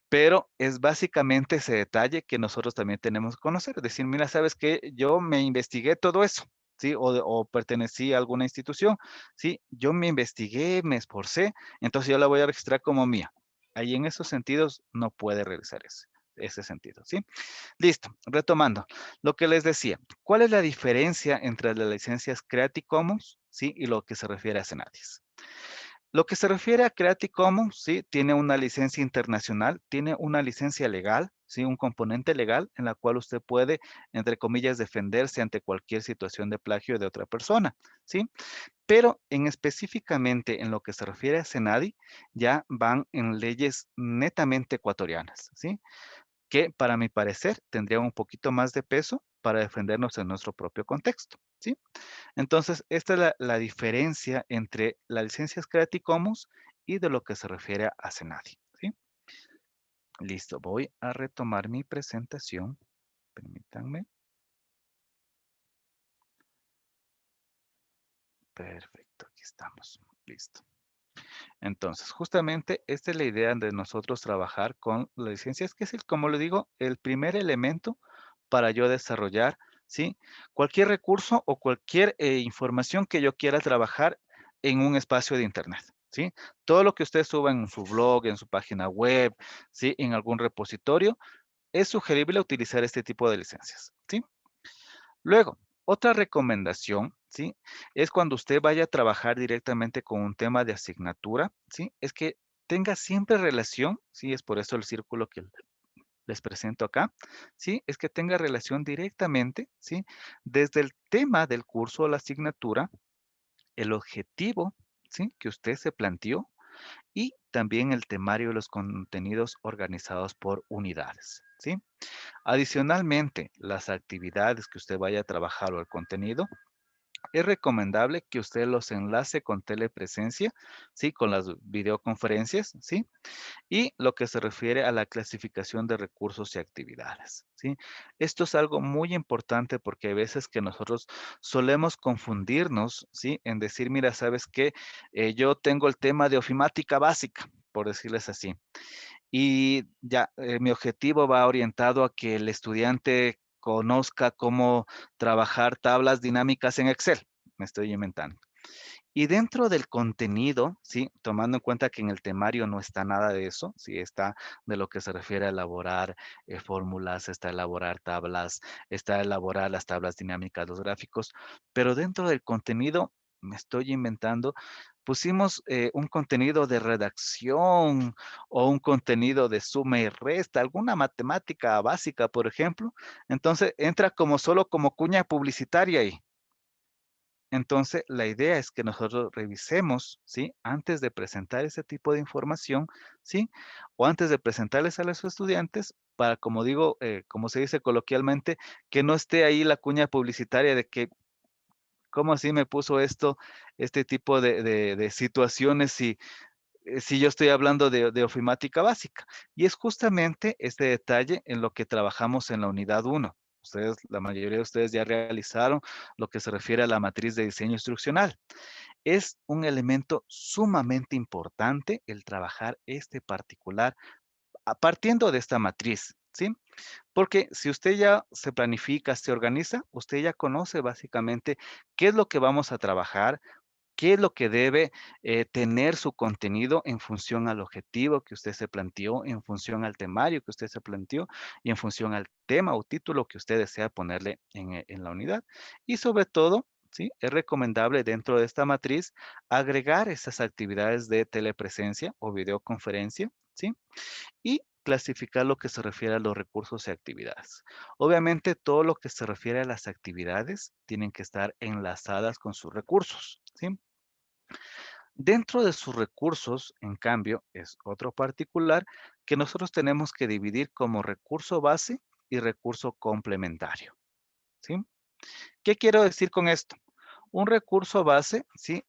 Pero es básicamente ese detalle que nosotros también tenemos que conocer. Decir, mira, ¿sabes qué? Yo me investigué todo eso, ¿sí? O pertenecí a alguna institución, ¿sí? Yo me investigué, me esforcé, entonces yo la voy a registrar como mía. Ahí en esos sentidos no puede realizar ese sentido, ¿sí? Listo, retomando. Lo que les decía, ¿cuál es la diferencia entre las licencias Creative Commons, ¿sí? Y lo que se refiere a Cenadis? Lo que se refiere a Creative Commons, sí, tiene una licencia internacional, tiene una licencia legal, sí, un componente legal en la cual usted puede, entre comillas, defenderse ante cualquier situación de plagio de otra persona, sí. Pero específicamente en lo que se refiere a Senadi, ya van en leyes netamente ecuatorianas, ¿sí? Que para mi parecer tendrían un poquito más de peso para defendernos en nuestro propio contexto, ¿sí? Entonces, esta es la diferencia entre las licencias Creative Commons y de lo que se refiere a Senadi, ¿sí? Listo, voy a retomar mi presentación. Permítanme. Perfecto, aquí estamos. Listo. Entonces, justamente esta es la idea de nosotros trabajar con las licencias, que es, como le digo, el primer elemento para yo desarrollar, ¿sí? Cualquier recurso o cualquier información que yo quiera trabajar en un espacio de Internet, ¿sí? Todo lo que usted suba en su blog, en su página web, ¿sí? En algún repositorio, es sugerible utilizar este tipo de licencias, ¿sí? Luego, otra recomendación, ¿sí? Es cuando usted vaya a trabajar directamente con un tema de asignatura, ¿sí? Es que tenga siempre relación, ¿sí? Es por eso el círculo que les presento acá, ¿sí? Es que tenga relación directamente, ¿sí? Desde el tema del curso o la asignatura, el objetivo, ¿sí? Que usted se planteó y también el temario de los contenidos organizados por unidades, ¿sí? Adicionalmente, las actividades que usted vaya a trabajar o el contenido, es recomendable que usted los enlace con telepresencia, ¿sí? Con las videoconferencias, ¿sí? Y lo que se refiere a la clasificación de recursos y actividades, ¿sí? Esto es algo muy importante porque hay veces que nosotros solemos confundirnos, ¿sí? En decir, mira, ¿sabes qué? Yo tengo el tema de ofimática básica, por decirles así. Y ya, mi objetivo va orientado a que el estudiante conozca cómo trabajar tablas dinámicas en Excel. Me estoy inventando. Y dentro del contenido, ¿sí? Tomando en cuenta que en el temario no está nada de eso, ¿sí? Está de lo que se refiere a elaborar fórmulas, está a elaborar tablas, está a elaborar las tablas dinámicas, los gráficos, pero dentro del contenido, me estoy inventando, pusimos un contenido de redacción o un contenido de suma y resta, alguna matemática básica, por ejemplo. Entonces entra como solo como cuña publicitaria ahí. Entonces, la idea es que nosotros revisemos, ¿sí? Antes de presentar ese tipo de información, ¿sí? O antes de presentarles a los estudiantes, para, como digo, como se dice coloquialmente, que no esté ahí la cuña publicitaria de que, ¿cómo así me puso esto, este tipo de situaciones si yo estoy hablando de ofimática básica? Y es justamente este detalle en lo que trabajamos en la unidad 1. Ustedes, la mayoría de ustedes ya realizaron lo que se refiere a la matriz de diseño instruccional. Es un elemento sumamente importante el trabajar este particular partiendo de esta matriz, ¿sí? Porque si usted ya se planifica, se organiza, usted ya conoce básicamente qué es lo que vamos a trabajar, qué es lo que debe tener su contenido en función al objetivo que usted se planteó, en función al temario que usted se planteó y en función al tema o título que usted desea ponerle en la unidad. Y sobre todo, ¿sí? Es recomendable dentro de esta matriz agregar esas actividades de telepresencia o videoconferencia, ¿sí? Y clasificar lo que se refiere a los recursos y actividades. Obviamente, todo lo que se refiere a las actividades tienen que estar enlazadas con sus recursos, ¿sí? Dentro de sus recursos, en cambio, es otro particular que nosotros tenemos que dividir como recurso base y recurso complementario, ¿sí? ¿Qué quiero decir con esto? Un recurso base, ¿sí?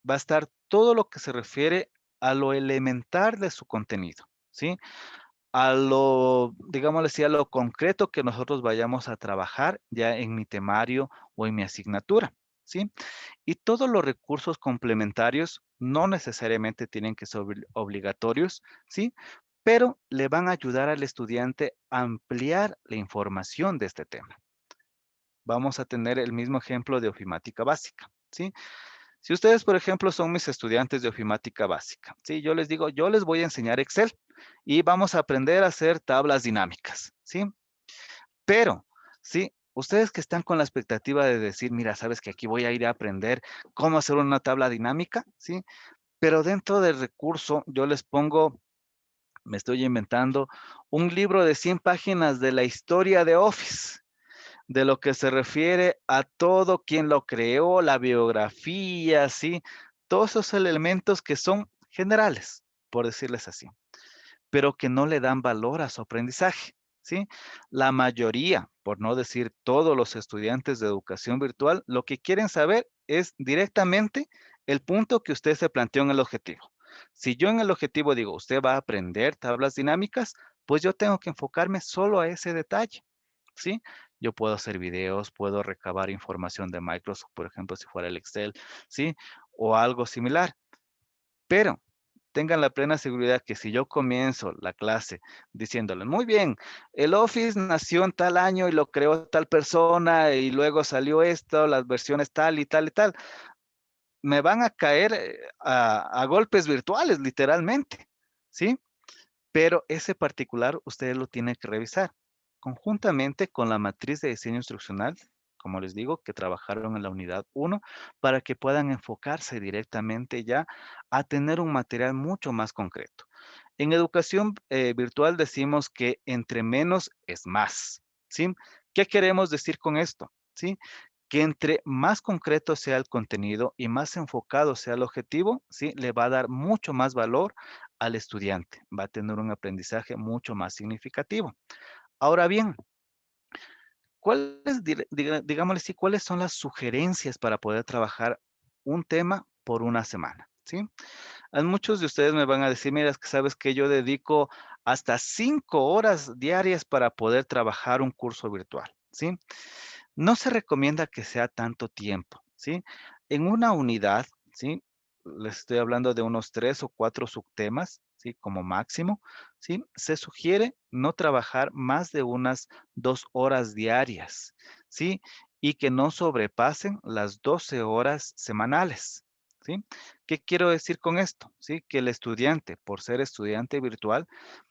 Va a estar todo lo que se refiere a lo elemental de su contenido, ¿sí? A lo, digámosle así, a lo concreto que nosotros vayamos a trabajar ya en mi temario o en mi asignatura, ¿sí? Y todos los recursos complementarios no necesariamente tienen que ser obligatorios, ¿sí? Pero le van a ayudar al estudiante a ampliar la información de este tema. Vamos a tener el mismo ejemplo de ofimática básica, ¿sí? Si ustedes, por ejemplo, son mis estudiantes de ofimática básica, ¿sí? Yo les digo, yo les voy a enseñar Excel y vamos a aprender a hacer tablas dinámicas, ¿sí? Pero, ¿sí? Ustedes que están con la expectativa de decir, mira, sabes que aquí voy a ir a aprender cómo hacer una tabla dinámica, ¿sí? Pero dentro del recurso yo les pongo, me estoy inventando, un libro de 100 páginas de la historia de Office, de lo que se refiere a todo quien lo creó, la biografía, ¿sí? Todos esos elementos que son generales, por decirles así, pero que no le dan valor a su aprendizaje, ¿sí? La mayoría, por no decir todos los estudiantes de educación virtual, lo que quieren saber es directamente el punto que usted se planteó en el objetivo. Si yo en el objetivo digo, usted va a aprender tablas dinámicas, pues yo tengo que enfocarme solo a ese detalle, ¿sí? Yo puedo hacer videos, puedo recabar información de Microsoft, por ejemplo, si fuera el Excel, ¿sí? O algo similar. Pero tengan la plena seguridad que si yo comienzo la clase diciéndole, muy bien, el Office nació en tal año y lo creó tal persona y luego salió esto, las versiones tal y tal y tal, me van a caer a golpes virtuales, literalmente, ¿sí? Pero ese particular ustedes lo tienen que revisar conjuntamente con la matriz de diseño instruccional, como les digo, que trabajaron en la unidad 1, para que puedan enfocarse directamente ya a tener un material mucho más concreto. En educación virtual decimos que entre menos es más, ¿sí? ¿Qué queremos decir con esto? ¿Sí? Que entre más concreto sea el contenido y más enfocado sea el objetivo, ¿sí? Le va a dar mucho más valor al estudiante, va a tener un aprendizaje mucho más significativo. Ahora bien, ¿cuáles, digámosle así, cuáles son las sugerencias para poder trabajar un tema por una semana? ¿Sí? A muchos de ustedes me van a decir, mira, es que sabes que yo dedico hasta 5 horas diarias para poder trabajar un curso virtual, ¿sí? No se recomienda que sea tanto tiempo, ¿sí? En una unidad, ¿sí? Les estoy hablando de unos 3 o 4 subtemas, ¿sí? Como máximo, ¿sí? Se sugiere no trabajar más de unas 2 horas diarias, ¿sí? Y que no sobrepasen las 12 horas semanales, ¿sí? ¿Qué quiero decir con esto? ¿Sí? Que el estudiante, por ser estudiante virtual,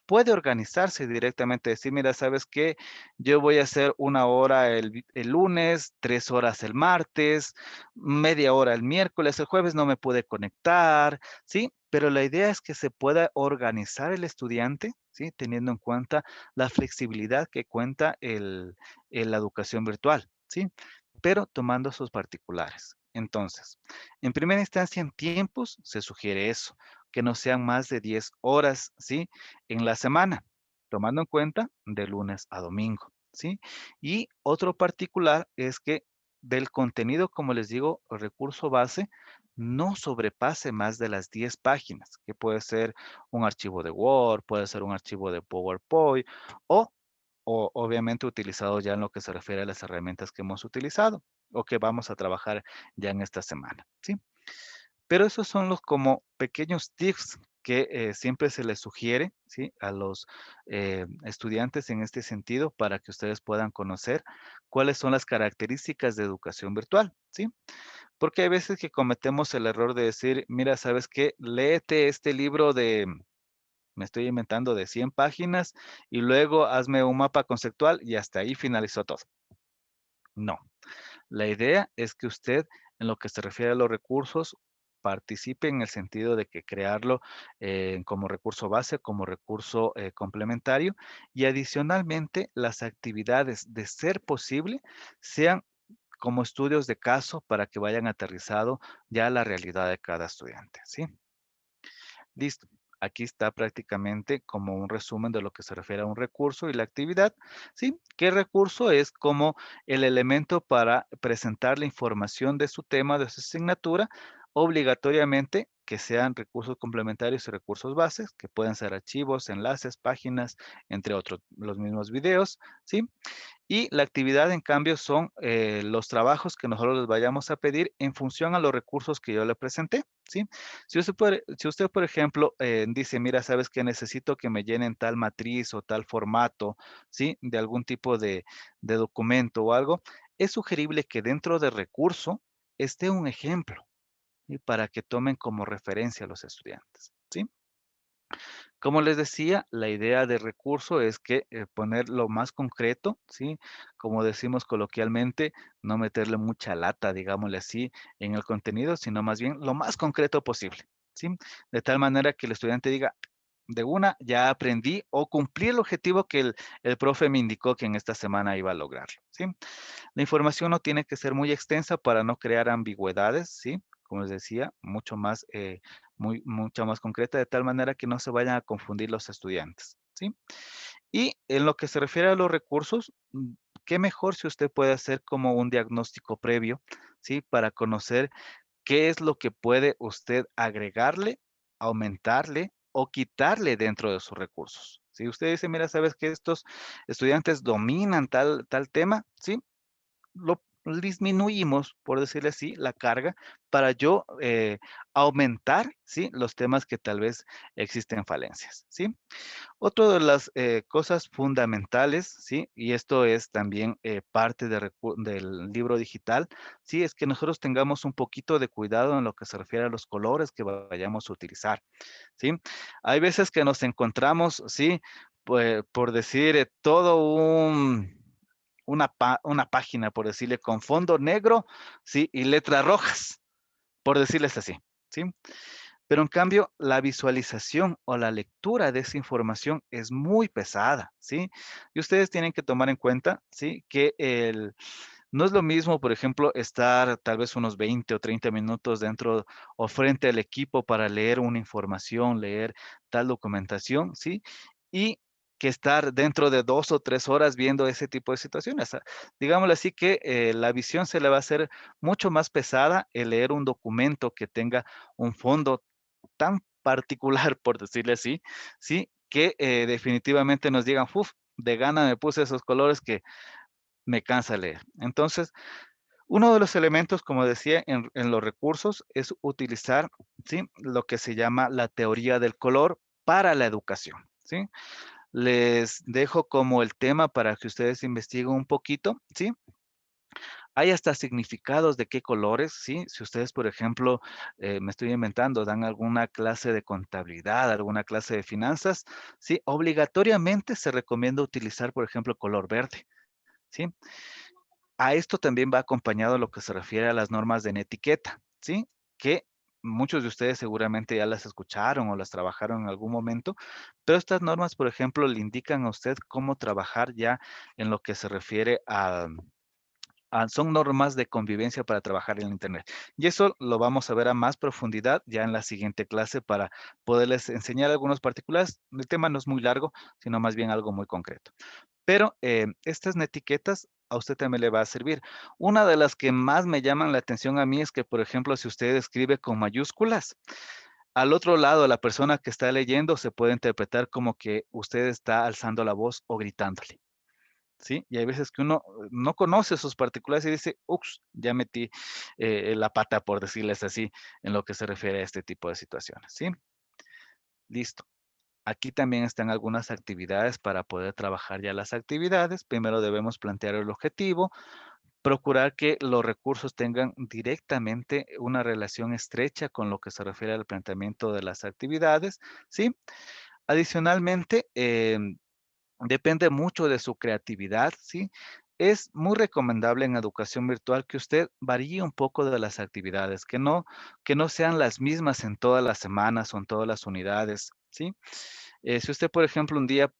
puede organizarse directamente, decir, mira, ¿sabes qué? Yo voy a hacer 1 hora el lunes, 3 horas el martes, media hora el miércoles, el jueves no me pude conectar, ¿sí? Pero la idea es que se pueda organizar el estudiante, ¿sí? Teniendo en cuenta la flexibilidad que cuenta la educación virtual, ¿sí? Pero tomando sus particulares. Entonces, en primera instancia, en tiempos, se sugiere eso, que no sean más de 10 horas, ¿sí? En la semana, tomando en cuenta de lunes a domingo, ¿sí? Y otro particular es que del contenido, como les digo, el recurso base no sobrepase más de las 10 páginas, que puede ser un archivo de Word, puede ser un archivo de PowerPoint o, o obviamente utilizado ya en lo que se refiere a las herramientas que hemos utilizado o que vamos a trabajar ya en esta semana, ¿sí? Pero esos son los como pequeños tips que siempre se les sugiere, ¿sí? A los estudiantes en este sentido para que ustedes puedan conocer cuáles son las características de educación virtual, ¿sí? Porque hay veces que cometemos el error de decir, mira, ¿sabes qué? Léete este libro de, me estoy inventando, de 100 páginas y luego hazme un mapa conceptual y hasta ahí finalizó todo. No. La idea es que usted, en lo que se refiere a los recursos, participe en el sentido de que crearlo como recurso base, como recurso complementario y adicionalmente las actividades, de ser posible, sean como estudios de caso para que vayan aterrizado ya a la realidad de cada estudiante, ¿sí? Listo. Aquí está prácticamente como un resumen de lo que se refiere a un recurso y la actividad, ¿sí? ¿Qué recurso es como el elemento para presentar la información de su tema, de su asignatura, obligatoriamente que sean recursos complementarios y recursos bases, que pueden ser archivos, enlaces, páginas, entre otros, los mismos videos, ¿sí? Y la actividad, en cambio, son los trabajos que nosotros les vayamos a pedir en función a los recursos que yo le presenté, ¿sí? Si usted, por ejemplo, dice, mira, sabes que necesito que me llenen tal matriz o tal formato, ¿sí? De algún tipo de documento o algo, es sugerible que dentro del recurso esté un ejemplo, ¿sí? Para que tomen como referencia a los estudiantes, ¿sí? Como les decía, la idea de recurso es que poner lo más concreto, ¿sí? Como decimos coloquialmente, no meterle mucha lata, digámosle así, en el contenido, sino más bien lo más concreto posible, ¿sí? De tal manera que el estudiante diga, de una, ya aprendí o cumplí el objetivo que el profe me indicó que en esta semana iba a lograrlo, ¿sí? La información no tiene que ser muy extensa para no crear ambigüedades, ¿sí? Como les decía, mucha más concreta, de tal manera que no se vayan a confundir los estudiantes, ¿sí? Y en lo que se refiere a los recursos, qué mejor si usted puede hacer como un diagnóstico previo, ¿sí? Para conocer qué es lo que puede usted agregarle, aumentarle o quitarle dentro de sus recursos. Si usted dice, mira, sabes que estos estudiantes dominan tal tema, ¿sí? Lo disminuimos, por decirle así, la carga para yo aumentar, ¿sí? Los temas que tal vez existen falencias, ¿sí? Otra de las cosas fundamentales, ¿sí? Y esto es también parte del libro digital, ¿sí? Es que nosotros tengamos un poquito de cuidado en lo que se refiere a los colores que vayamos a utilizar, ¿sí? Hay veces que nos encontramos, ¿sí? Pues, por decir, una página, por decirle, con fondo negro, ¿sí? Y letras rojas, por decirles así, ¿sí? Pero en cambio, la visualización o la lectura de esa información es muy pesada, ¿sí? Y ustedes tienen que tomar en cuenta, ¿sí? Que no es lo mismo, por ejemplo, estar tal vez unos 20 o 30 minutos dentro o frente al equipo para leer una información, leer tal documentación, ¿sí? Y que estar dentro de 2 o 3 horas viendo ese tipo de situaciones. Digámoslo así que la visión se le va a hacer mucho más pesada el leer un documento que tenga un fondo tan particular, por decirle así, ¿sí? Que definitivamente nos digan, uff, de gana me puse esos colores que me cansa leer. Entonces, uno de los elementos, como decía, en los recursos es utilizar, ¿sí? Lo que se llama la teoría del color para la educación, ¿sí? Les dejo como el tema para que ustedes investiguen un poquito, ¿sí? Hay hasta significados de qué colores, ¿sí? Si ustedes, por ejemplo, me estoy inventando, dan alguna clase de contabilidad, alguna clase de finanzas, ¿sí? Obligatoriamente se recomienda utilizar, por ejemplo, color verde, ¿sí? A esto también va acompañado lo que se refiere a las normas de etiqueta, ¿sí? Que muchos de ustedes seguramente ya las escucharon o las trabajaron en algún momento, pero estas normas, por ejemplo, le indican a usted cómo trabajar ya en lo que se refiere son normas de convivencia para trabajar en Internet. Y eso lo vamos a ver a más profundidad ya en la siguiente clase para poderles enseñar algunos particulares. El tema no es muy largo, sino más bien algo muy concreto. Pero estas etiquetas a usted también le va a servir. Una de las que más me llaman la atención a mí es que, por ejemplo, si usted escribe con mayúsculas, al otro lado, la persona que está leyendo se puede interpretar como que usted está alzando la voz o gritándole. ¿Sí? Y hay veces que uno no conoce sus particulares y dice, ups, ya metí la pata, por decirles así, en lo que se refiere a este tipo de situaciones, ¿sí? Listo. Aquí también están algunas actividades para poder trabajar ya las actividades. Primero debemos plantear el objetivo, procurar que los recursos tengan directamente una relación estrecha con lo que se refiere al planteamiento de las actividades, ¿sí? Adicionalmente, depende mucho de su creatividad, ¿sí? Es muy recomendable en educación virtual que usted varíe un poco de las actividades, que no sean las mismas en todas las semanas o en todas las unidades, ¿sí? Si usted, por ejemplo, un día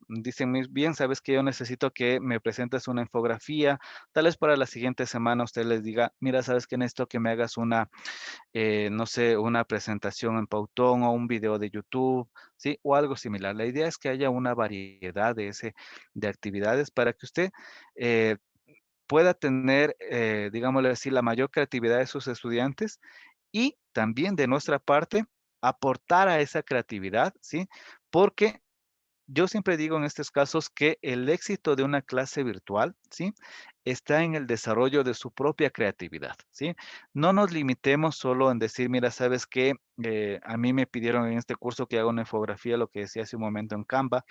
dice, muy bien, sabes que yo necesito que me presentes una infografía, tal vez para la siguiente semana usted les diga, mira, sabes que necesito que me hagas no sé, una presentación en Pautón o un video de YouTube, ¿sí? O algo similar. La idea es que haya una variedad de actividades para que usted eh, pueda tener, digámosle así, la mayor creatividad de sus estudiantes y también de nuestra parte aportar a esa creatividad, ¿sí? Porque yo siempre digo en estos casos que el éxito de una clase virtual, ¿sí? Está en el desarrollo de su propia creatividad, ¿sí? No nos limitemos solo en decir, mira, ¿sabes qué? A mí me pidieron en este curso que haga una infografía, lo que decía hace un momento en Canva,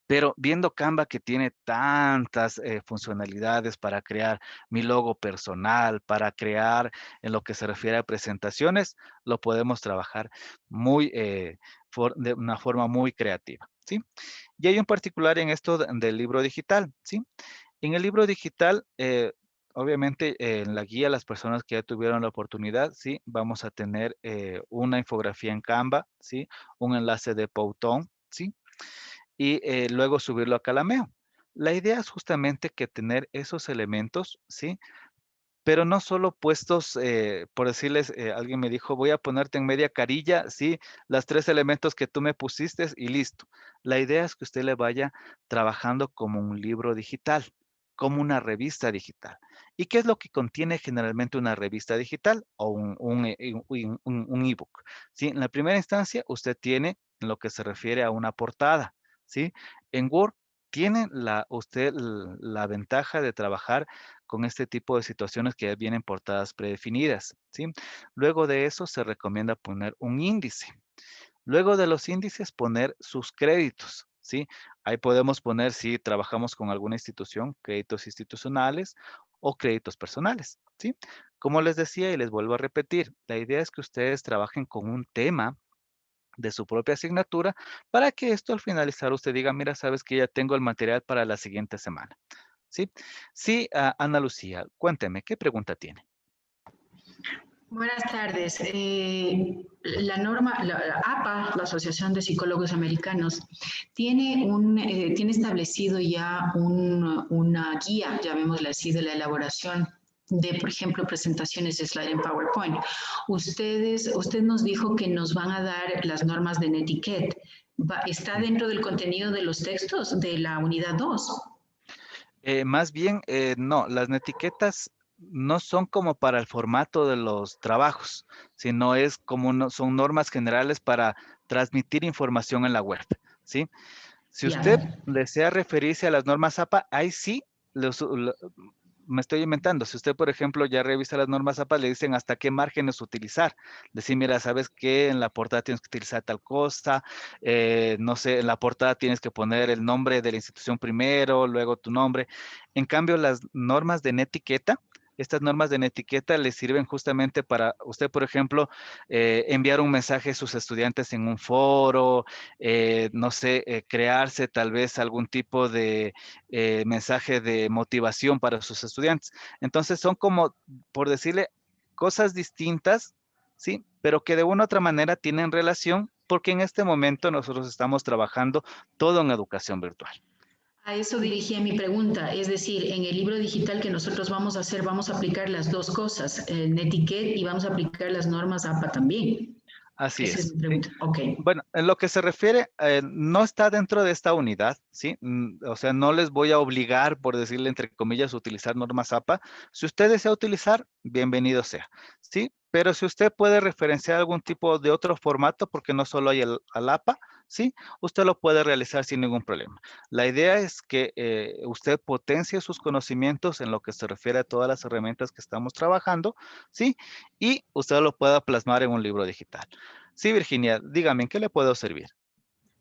pero viendo Canva que tiene tantas funcionalidades para crear mi logo personal, para crear en lo que se refiere a presentaciones, lo podemos trabajar de una forma muy creativa, ¿sí? Y hay un particular en esto del libro digital, ¿sí? En el libro digital, obviamente en la guía, las personas que ya tuvieron la oportunidad, sí, vamos a tener una infografía en Canva, sí, un enlace de Powtoon, sí, y luego subirlo a Calameo. La idea es justamente que tener esos elementos, sí, pero no solo puestos, por decirles, alguien me dijo, voy a ponerte en media carilla, sí, las 3 elementos que tú me pusiste y listo. La idea es que usted le vaya trabajando como un libro digital, como una revista digital. ¿Y qué es lo que contiene generalmente una revista digital o un ebook? Sí, en la primera instancia, usted tiene lo que se refiere a una portada, ¿sí? En Word tiene usted la ventaja de trabajar con este tipo de situaciones que ya vienen portadas predefinidas, ¿sí? Luego de eso se recomienda poner un índice. Luego de los índices poner sus créditos, ¿sí? Ahí podemos poner si trabajamos con alguna institución, créditos institucionales o créditos personales, ¿sí? Como les decía y les vuelvo a repetir, la idea es que ustedes trabajen con un tema de su propia asignatura para que esto al finalizar usted diga, mira, sabes que ya tengo el material para la siguiente semana. ¿Sí? Sí, Ana Lucía, cuénteme, ¿qué pregunta tiene? Buenas tardes. La norma, la APA, la Asociación de Psicólogos Americanos, tiene establecido ya una guía, llamémosla así, de la elaboración de, por ejemplo, presentaciones de slide en PowerPoint. Usted nos dijo que nos van a dar las normas de Netiquette. ¿Está dentro del contenido de los textos de la unidad 2? Más bien, no, las etiquetas no son como para el formato de los trabajos, sino es como son normas generales para transmitir información en la web, ¿sí? Si usted Ya. desea referirse a las normas APA, ahí sí, me estoy inventando. Si usted, por ejemplo, ya revisa las normas APA, le dicen hasta qué márgenes utilizar. Decir, mira, ¿sabes qué? En la portada tienes que utilizar tal cosa. No sé, en la portada tienes que poner el nombre de la institución primero, luego tu nombre. En cambio, las normas de netiqueta, estas normas de netiqueta le sirven justamente para usted, por ejemplo, enviar un mensaje a sus estudiantes en un foro, no sé, crearse tal vez algún tipo de mensaje de motivación para sus estudiantes. Entonces son como, por decirle, cosas distintas, ¿sí? Pero que de una u otra manera tienen relación porque en este momento nosotros estamos trabajando todo en educación virtual. A eso dirigía mi pregunta, es decir, en el libro digital que nosotros vamos a hacer, vamos a aplicar las dos cosas, el Netiquette y vamos a aplicar las normas APA también. Así Esa es es, mi ¿sí? pregunta. Ok. Bueno, en lo que se refiere, no está dentro de esta unidad, ¿sí? O sea, no les voy a obligar, por decirle entre comillas, a utilizar normas APA. Si usted desea utilizar, bienvenido sea, ¿sí? Pero si usted puede referenciar algún tipo de otro formato, porque no solo hay al APA, ¿sí? Usted lo puede realizar sin ningún problema. La idea es que usted potencie sus conocimientos en lo que se refiere a todas las herramientas que estamos trabajando, ¿sí? Y usted lo pueda plasmar en un libro digital. Sí, Virginia, dígame, ¿en qué le puedo servir?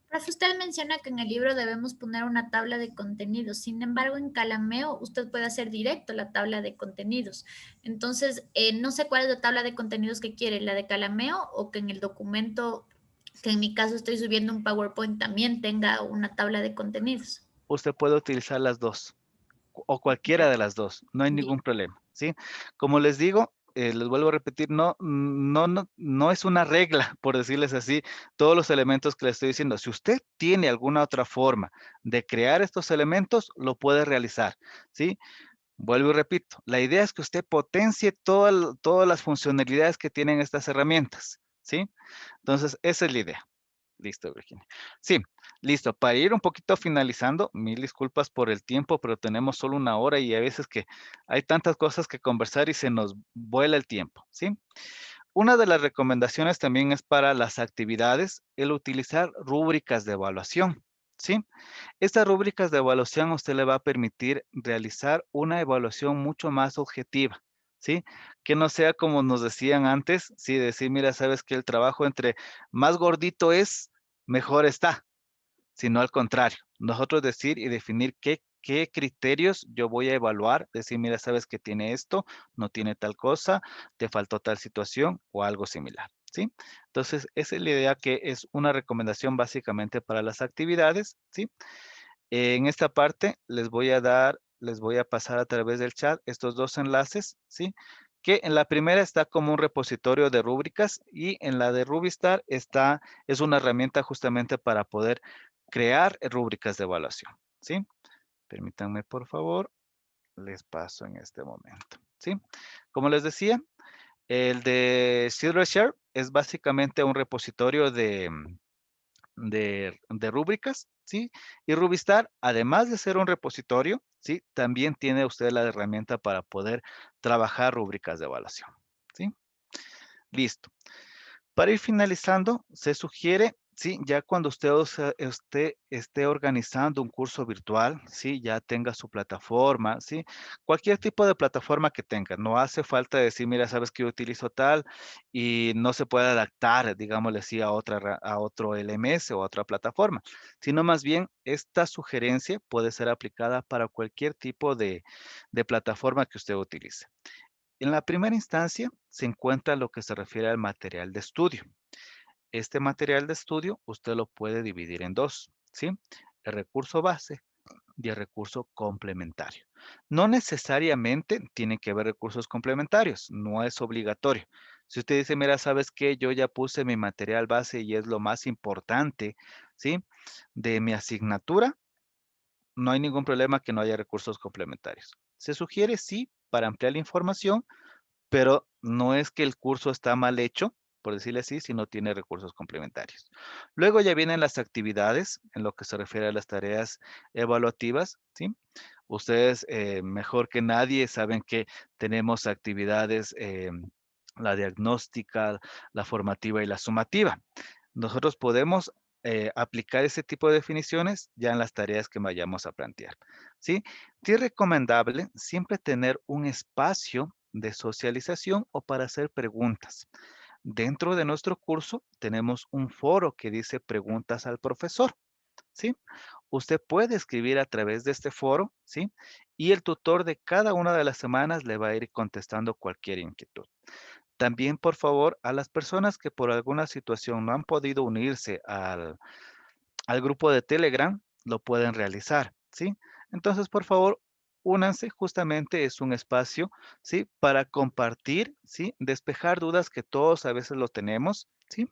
Profe, usted menciona que en el libro debemos poner una tabla de contenidos. Sin embargo, en Calameo usted puede hacer directo la tabla de contenidos. Entonces, no sé cuál es la tabla de contenidos que quiere, la de Calameo o que en el documento, que en mi caso estoy subiendo un PowerPoint, también tenga una tabla de contenidos. Usted puede utilizar las dos o cualquiera Ya, de las dos, no hay bien. ningún problema, ¿sí? Como les digo, les vuelvo a repetir, no es una regla, por decirles así, todos los elementos que le estoy diciendo. Si usted tiene alguna otra forma de crear estos elementos, lo puede realizar, ¿sí? Vuelvo y repito, la idea es que usted potencie todas las funcionalidades que tienen estas herramientas, ¿sí? Entonces, esa es la idea. Listo, Virginia. Sí, listo. Para ir un poquito finalizando, mil disculpas por el tiempo, pero tenemos solo una hora y a veces que hay tantas cosas que conversar y se nos vuela el tiempo, ¿sí? Una de las recomendaciones también es para las actividades, el utilizar rúbricas de evaluación, ¿sí? Estas rúbricas de evaluación a usted le va a permitir realizar una evaluación mucho más objetiva, ¿sí? Que no sea como nos decían antes, sí, decir, mira, sabes que el trabajo entre más gordito es, mejor está, sino al contrario. Nosotros decir y definir qué criterios yo voy a evaluar, decir, mira, sabes que tiene esto, no tiene tal cosa, te faltó tal situación o algo similar, ¿sí? Entonces, esa es la idea que es una recomendación básicamente para las actividades, ¿sí? En esta parte les voy a dar les voy a pasar a través del chat estos dos enlaces, ¿sí? Que en la primera está como un repositorio de rúbricas y en la de Rubistar es una herramienta justamente para poder crear rúbricas de evaluación, ¿sí? Permítanme, por favor, les paso en este momento, ¿sí? Como les decía, el de Silvershare es básicamente un repositorio de rúbricas, ¿sí? Y Rubistar, además de ser un repositorio, ¿sí? También tiene usted la herramienta para poder trabajar rúbricas de evaluación, ¿sí? Listo. Para ir finalizando, se sugiere, sí, ya cuando usted esté organizando un curso virtual, sí, ya tenga su plataforma, sí, cualquier tipo de plataforma que tenga, no hace falta decir, mira, sabes que yo utilizo tal y no se puede adaptar, digámosle así, a otro LMS o a otra plataforma, sino más bien esta sugerencia puede ser aplicada para cualquier tipo de plataforma que usted utilice. En la primera instancia se encuentra lo que se refiere al material de estudio. Este material de estudio usted lo puede dividir en dos, ¿sí? El recurso base y el recurso complementario. No necesariamente tiene que haber recursos complementarios, no es obligatorio. Si usted dice, mira, ¿sabes qué? Yo ya puse mi material base y es lo más importante, ¿sí? De mi asignatura, no hay ningún problema que no haya recursos complementarios. Se sugiere, sí, para ampliar la información, pero no es que el curso está mal hecho, por decirle así, si no tiene recursos complementarios. Luego ya vienen las actividades, en lo que se refiere a las tareas evaluativas, ¿sí? Ustedes, mejor que nadie, saben que tenemos actividades, la diagnóstica, la formativa y la sumativa. Nosotros podemos aplicar ese tipo de definiciones ya en las tareas que vayamos a plantear, ¿sí? Sí es recomendable siempre tener un espacio de socialización o para hacer preguntas. Dentro de nuestro curso tenemos un foro que dice preguntas al profesor, ¿sí? Usted puede escribir a través de este foro, ¿sí? Y el tutor de cada una de las semanas le va a ir contestando cualquier inquietud. También, por favor, a las personas que por alguna situación no han podido unirse al grupo de Telegram, lo pueden realizar, ¿sí? Entonces, por favor, únanse, justamente es un espacio, ¿sí? Para compartir, ¿sí? Despejar dudas que todos a veces lo tenemos, ¿sí?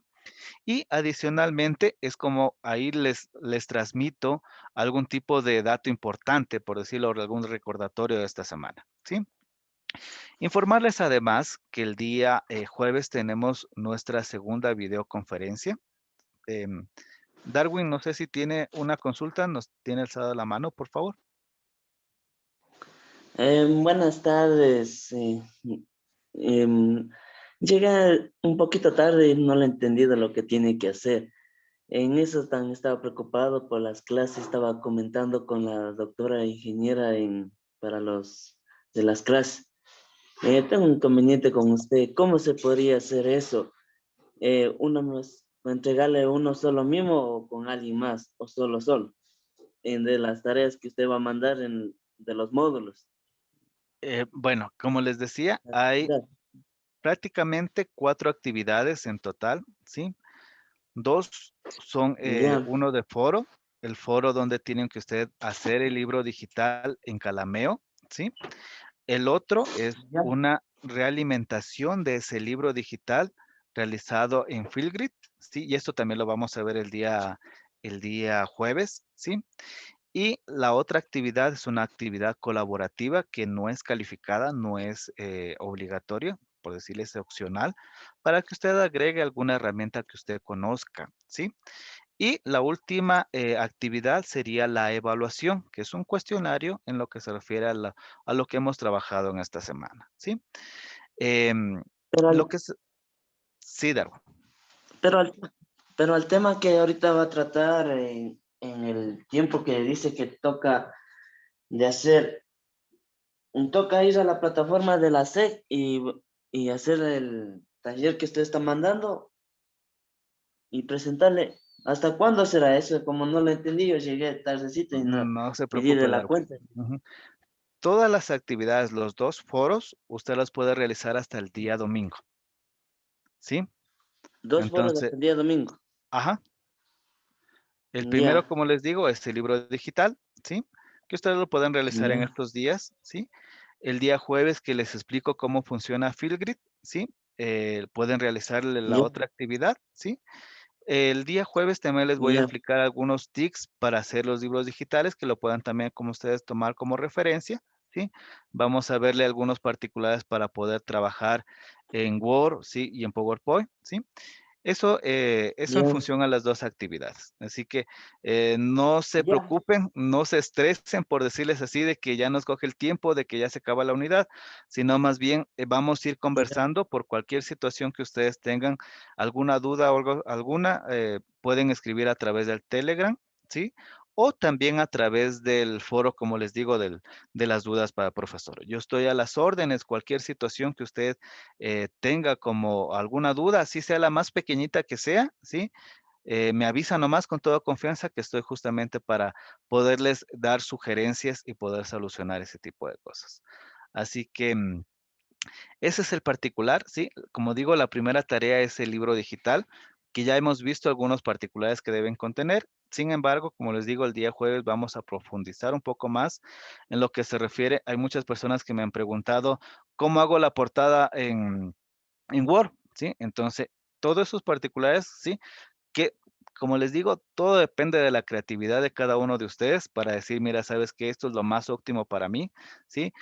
Y adicionalmente es como ahí les transmito algún tipo de dato importante, por decirlo, algún recordatorio de esta semana, ¿sí? Informarles además que el día jueves tenemos nuestra segunda videoconferencia. Em, Darwin, no sé si tiene una consulta, nos tiene alzada la mano, por favor. Buenas tardes. Em, Llega un poquito tarde y no le he entendido lo que tiene que hacer. En eso también estaba preocupado por las clases, estaba comentando con la doctora ingeniera para los de las clases. Tengo un inconveniente con usted. ¿Cómo se podría hacer eso? ¿Entregarle uno solo mismo o con alguien más? ¿O solo? De las tareas que usted va a mandar de los módulos. Bueno, como les decía, hay prácticamente 4 actividades en total, ¿sí? 2 son Ya, uno de foro, el foro donde tienen que usted hacer el libro digital en Calameo, ¿sí? El otro es ya. una realimentación de ese libro digital realizado en Flipgrid, ¿sí? Y esto también lo vamos a ver el día jueves, ¿sí? Y la otra actividad es una actividad colaborativa que no es calificada, no es obligatoria, por decirles opcional, para que usted agregue alguna herramienta que usted conozca, ¿sí? Y la última actividad sería la evaluación, que es un cuestionario en lo que se refiere a lo que hemos trabajado en esta semana, ¿sí? Em, Pero lo al, que es, sí, Darwin. pero al, pero al tema que ahorita va a tratar en el tiempo que dice que toca de hacer, toca ir a la plataforma de la SEC y hacer el taller que usted está mandando y presentarle. ¿Hasta cuándo será eso? Como no lo entendí, yo llegué tardecito y no No se me di de preocupe, la Darwin. cuenta. Ujú. Todas las actividades, los 2 foros, usted las puede realizar hasta el día domingo, ¿sí? 2 foros Entonces, hasta el día domingo. ajá. El primero, Ya, como les digo, es el libro digital, ¿sí? que ustedes lo pueden realizar en Ya. estos días, ¿sí? El día jueves que les explico cómo funciona Fieldgrid, ¿sí? Pueden realizar la Ya. otra actividad, ¿sí? El día jueves también les voy a Ya. explicar algunos tips para hacer los libros digitales que lo puedan también como ustedes tomar como referencia, ¿sí? Vamos a verle algunos particulares para poder trabajar en Word, ¿sí? Y en PowerPoint, ¿sí? Eso en Ya. función a las dos actividades. Así que no se Ya. preocupen, no se estresen por decirles así de que ya nos coge el tiempo, de que ya se acaba la unidad, sino más bien vamos a ir Ya. conversando por cualquier situación que ustedes tengan, alguna duda o alguna, pueden escribir a través del Telegram, ¿sí? O también a través del foro, como les digo, de las dudas para profesor. Yo estoy a las órdenes, cualquier situación que usted tenga como alguna duda, así sea la más pequeñita que sea, ¿sí? Me avisa nomás con toda confianza que estoy justamente para poderles dar sugerencias y poder solucionar ese tipo de cosas. Así que ese es el particular, ¿sí? Como digo, la primera tarea es el libro digital, que ya hemos visto algunos particulares que deben contener. Sin embargo, como les digo, el día jueves vamos a profundizar un poco más en lo que se refiere. Hay muchas personas que me han preguntado cómo hago la portada en Word, ¿sí? Entonces, todos esos particulares, ¿sí? Que, como les digo, todo depende de la creatividad de cada uno de ustedes para decir, mira, sabes que esto es lo más óptimo para mí, ¿sí?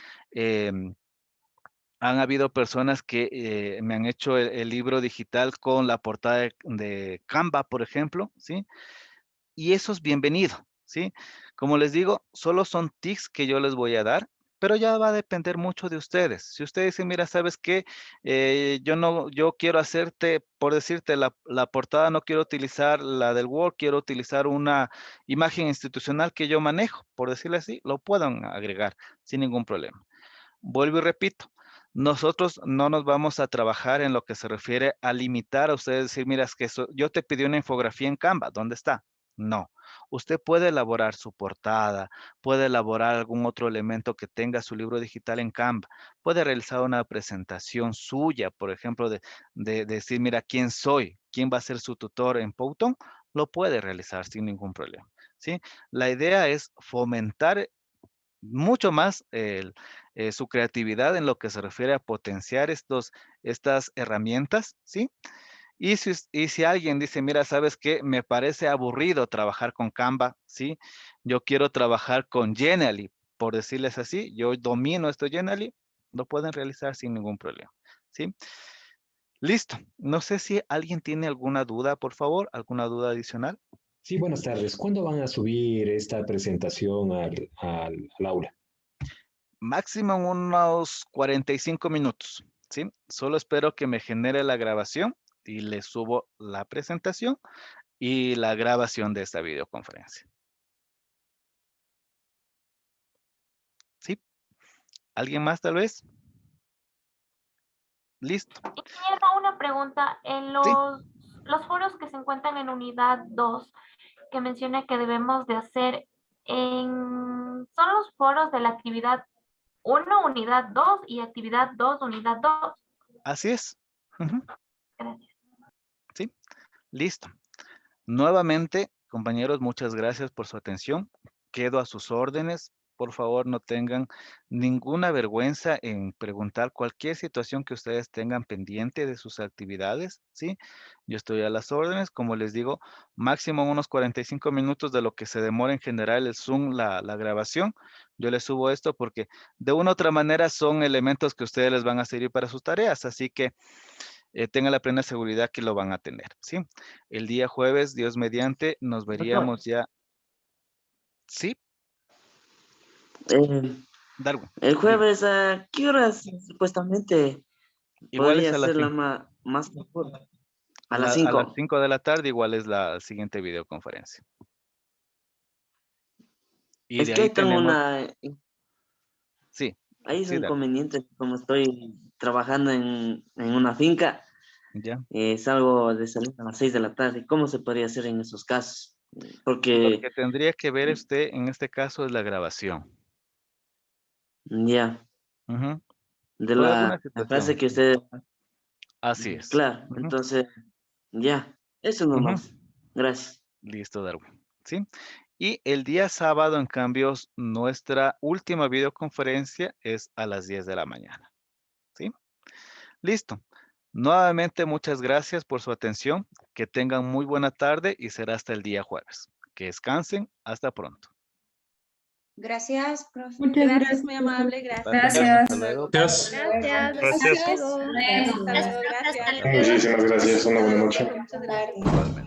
Han habido personas que me han hecho el libro digital con la portada de Canva, por ejemplo, ¿sí? Y eso es bienvenido, ¿sí? Como les digo, solo son tips que yo les voy a dar, pero ya va a depender mucho de ustedes. Si ustedes dicen, mira, ¿sabes qué? Yo quiero hacerte, por decirte, la portada no quiero utilizar la del Word, quiero utilizar una imagen institucional que yo manejo, por decirle así, lo puedan agregar sin ningún problema. Vuelvo y repito, nosotros no nos vamos a trabajar en lo que se refiere a limitar a ustedes, decir, mira, es que yo te pedí una infografía en Canva, ¿dónde está? No, usted puede elaborar su portada, puede elaborar algún otro elemento que tenga su libro digital en Canva, puede realizar una presentación suya, por ejemplo, de decir, mira, ¿quién soy? ¿Quién va a ser su tutor en Powtoon? Lo puede realizar sin ningún problema, ¿sí? La idea es fomentar mucho más su creatividad en lo que se refiere a potenciar estas herramientas, ¿sí? Y si alguien dice, mira, ¿sabes qué? Me parece aburrido trabajar con Canva, ¿sí? Yo quiero trabajar con Genially, por decirles así, yo domino esto Genially, lo pueden realizar sin ningún problema, ¿sí? Listo. No sé si alguien tiene alguna duda, por favor, alguna duda adicional. Sí, buenas tardes. ¿Cuándo van a subir esta presentación al aula? Máximo en unos 45 minutos, ¿sí? Solo espero que me genere la grabación y le subo la presentación y la grabación de esta videoconferencia. ¿Sí? ¿Alguien más tal vez? Listo. Ingeniero, una pregunta. En Sí, los foros que se encuentran en unidad 2 que menciona que debemos de hacer, son los foros de la actividad 1, unidad 2 y actividad 2, unidad 2. así es. Ujú, Gracias. sí, listo. Nuevamente, compañeros, muchas gracias por su atención. Quedo a sus órdenes. Por favor, no tengan ninguna vergüenza en preguntar cualquier situación que ustedes tengan pendiente de sus actividades, ¿sí? Yo estoy a las órdenes, como les digo, máximo unos 45 minutos de lo que se demora en general el Zoom, la grabación. Yo les subo esto porque de una u otra manera son elementos que ustedes les van a servir para sus tareas, así que tenga la plena seguridad que lo van a tener, ¿sí? El día jueves, Dios mediante, nos Doctor, veríamos ya. Sí, eh, Darwin, el dime. jueves, ¿a qué horas supuestamente Igual es podría a las ser la 5. más mejor? A las A las 5. 5 de la tarde, igual es la siguiente videoconferencia. Y Es de que ahí ahí tengo tenemos, sí, ahí es sí, un Darwin, inconveniente, como estoy trabajando en una finca, ya. salgo de salir a las 6 de la tarde. ¿Cómo se podría hacer en esos casos? Lo Porque que tendría que ver usted en este caso es la grabación. ya, Ujú, de por alguna la clase situación. que usted, Así es. claro, Ujú, entonces, ya, eso ujú. nomás. Gracias. Listo, Darwin. ¿Sí? Y el día sábado, en cambio, nuestra última videoconferencia es a las 10 de la mañana. ¿Sí? Listo. Nuevamente, muchas gracias por su atención. Que tengan muy buena tarde y será hasta el día jueves. Que descansen. Hasta pronto. Gracias, profe. Muchas Gracias, muy amable. Gracias. Hasta luego. Gracias. Gracias. Gracias. Hasta luego. Gracias. Hasta luego. Muchísimas gracias. Una buena noche. Muchas gracias. Igualmente.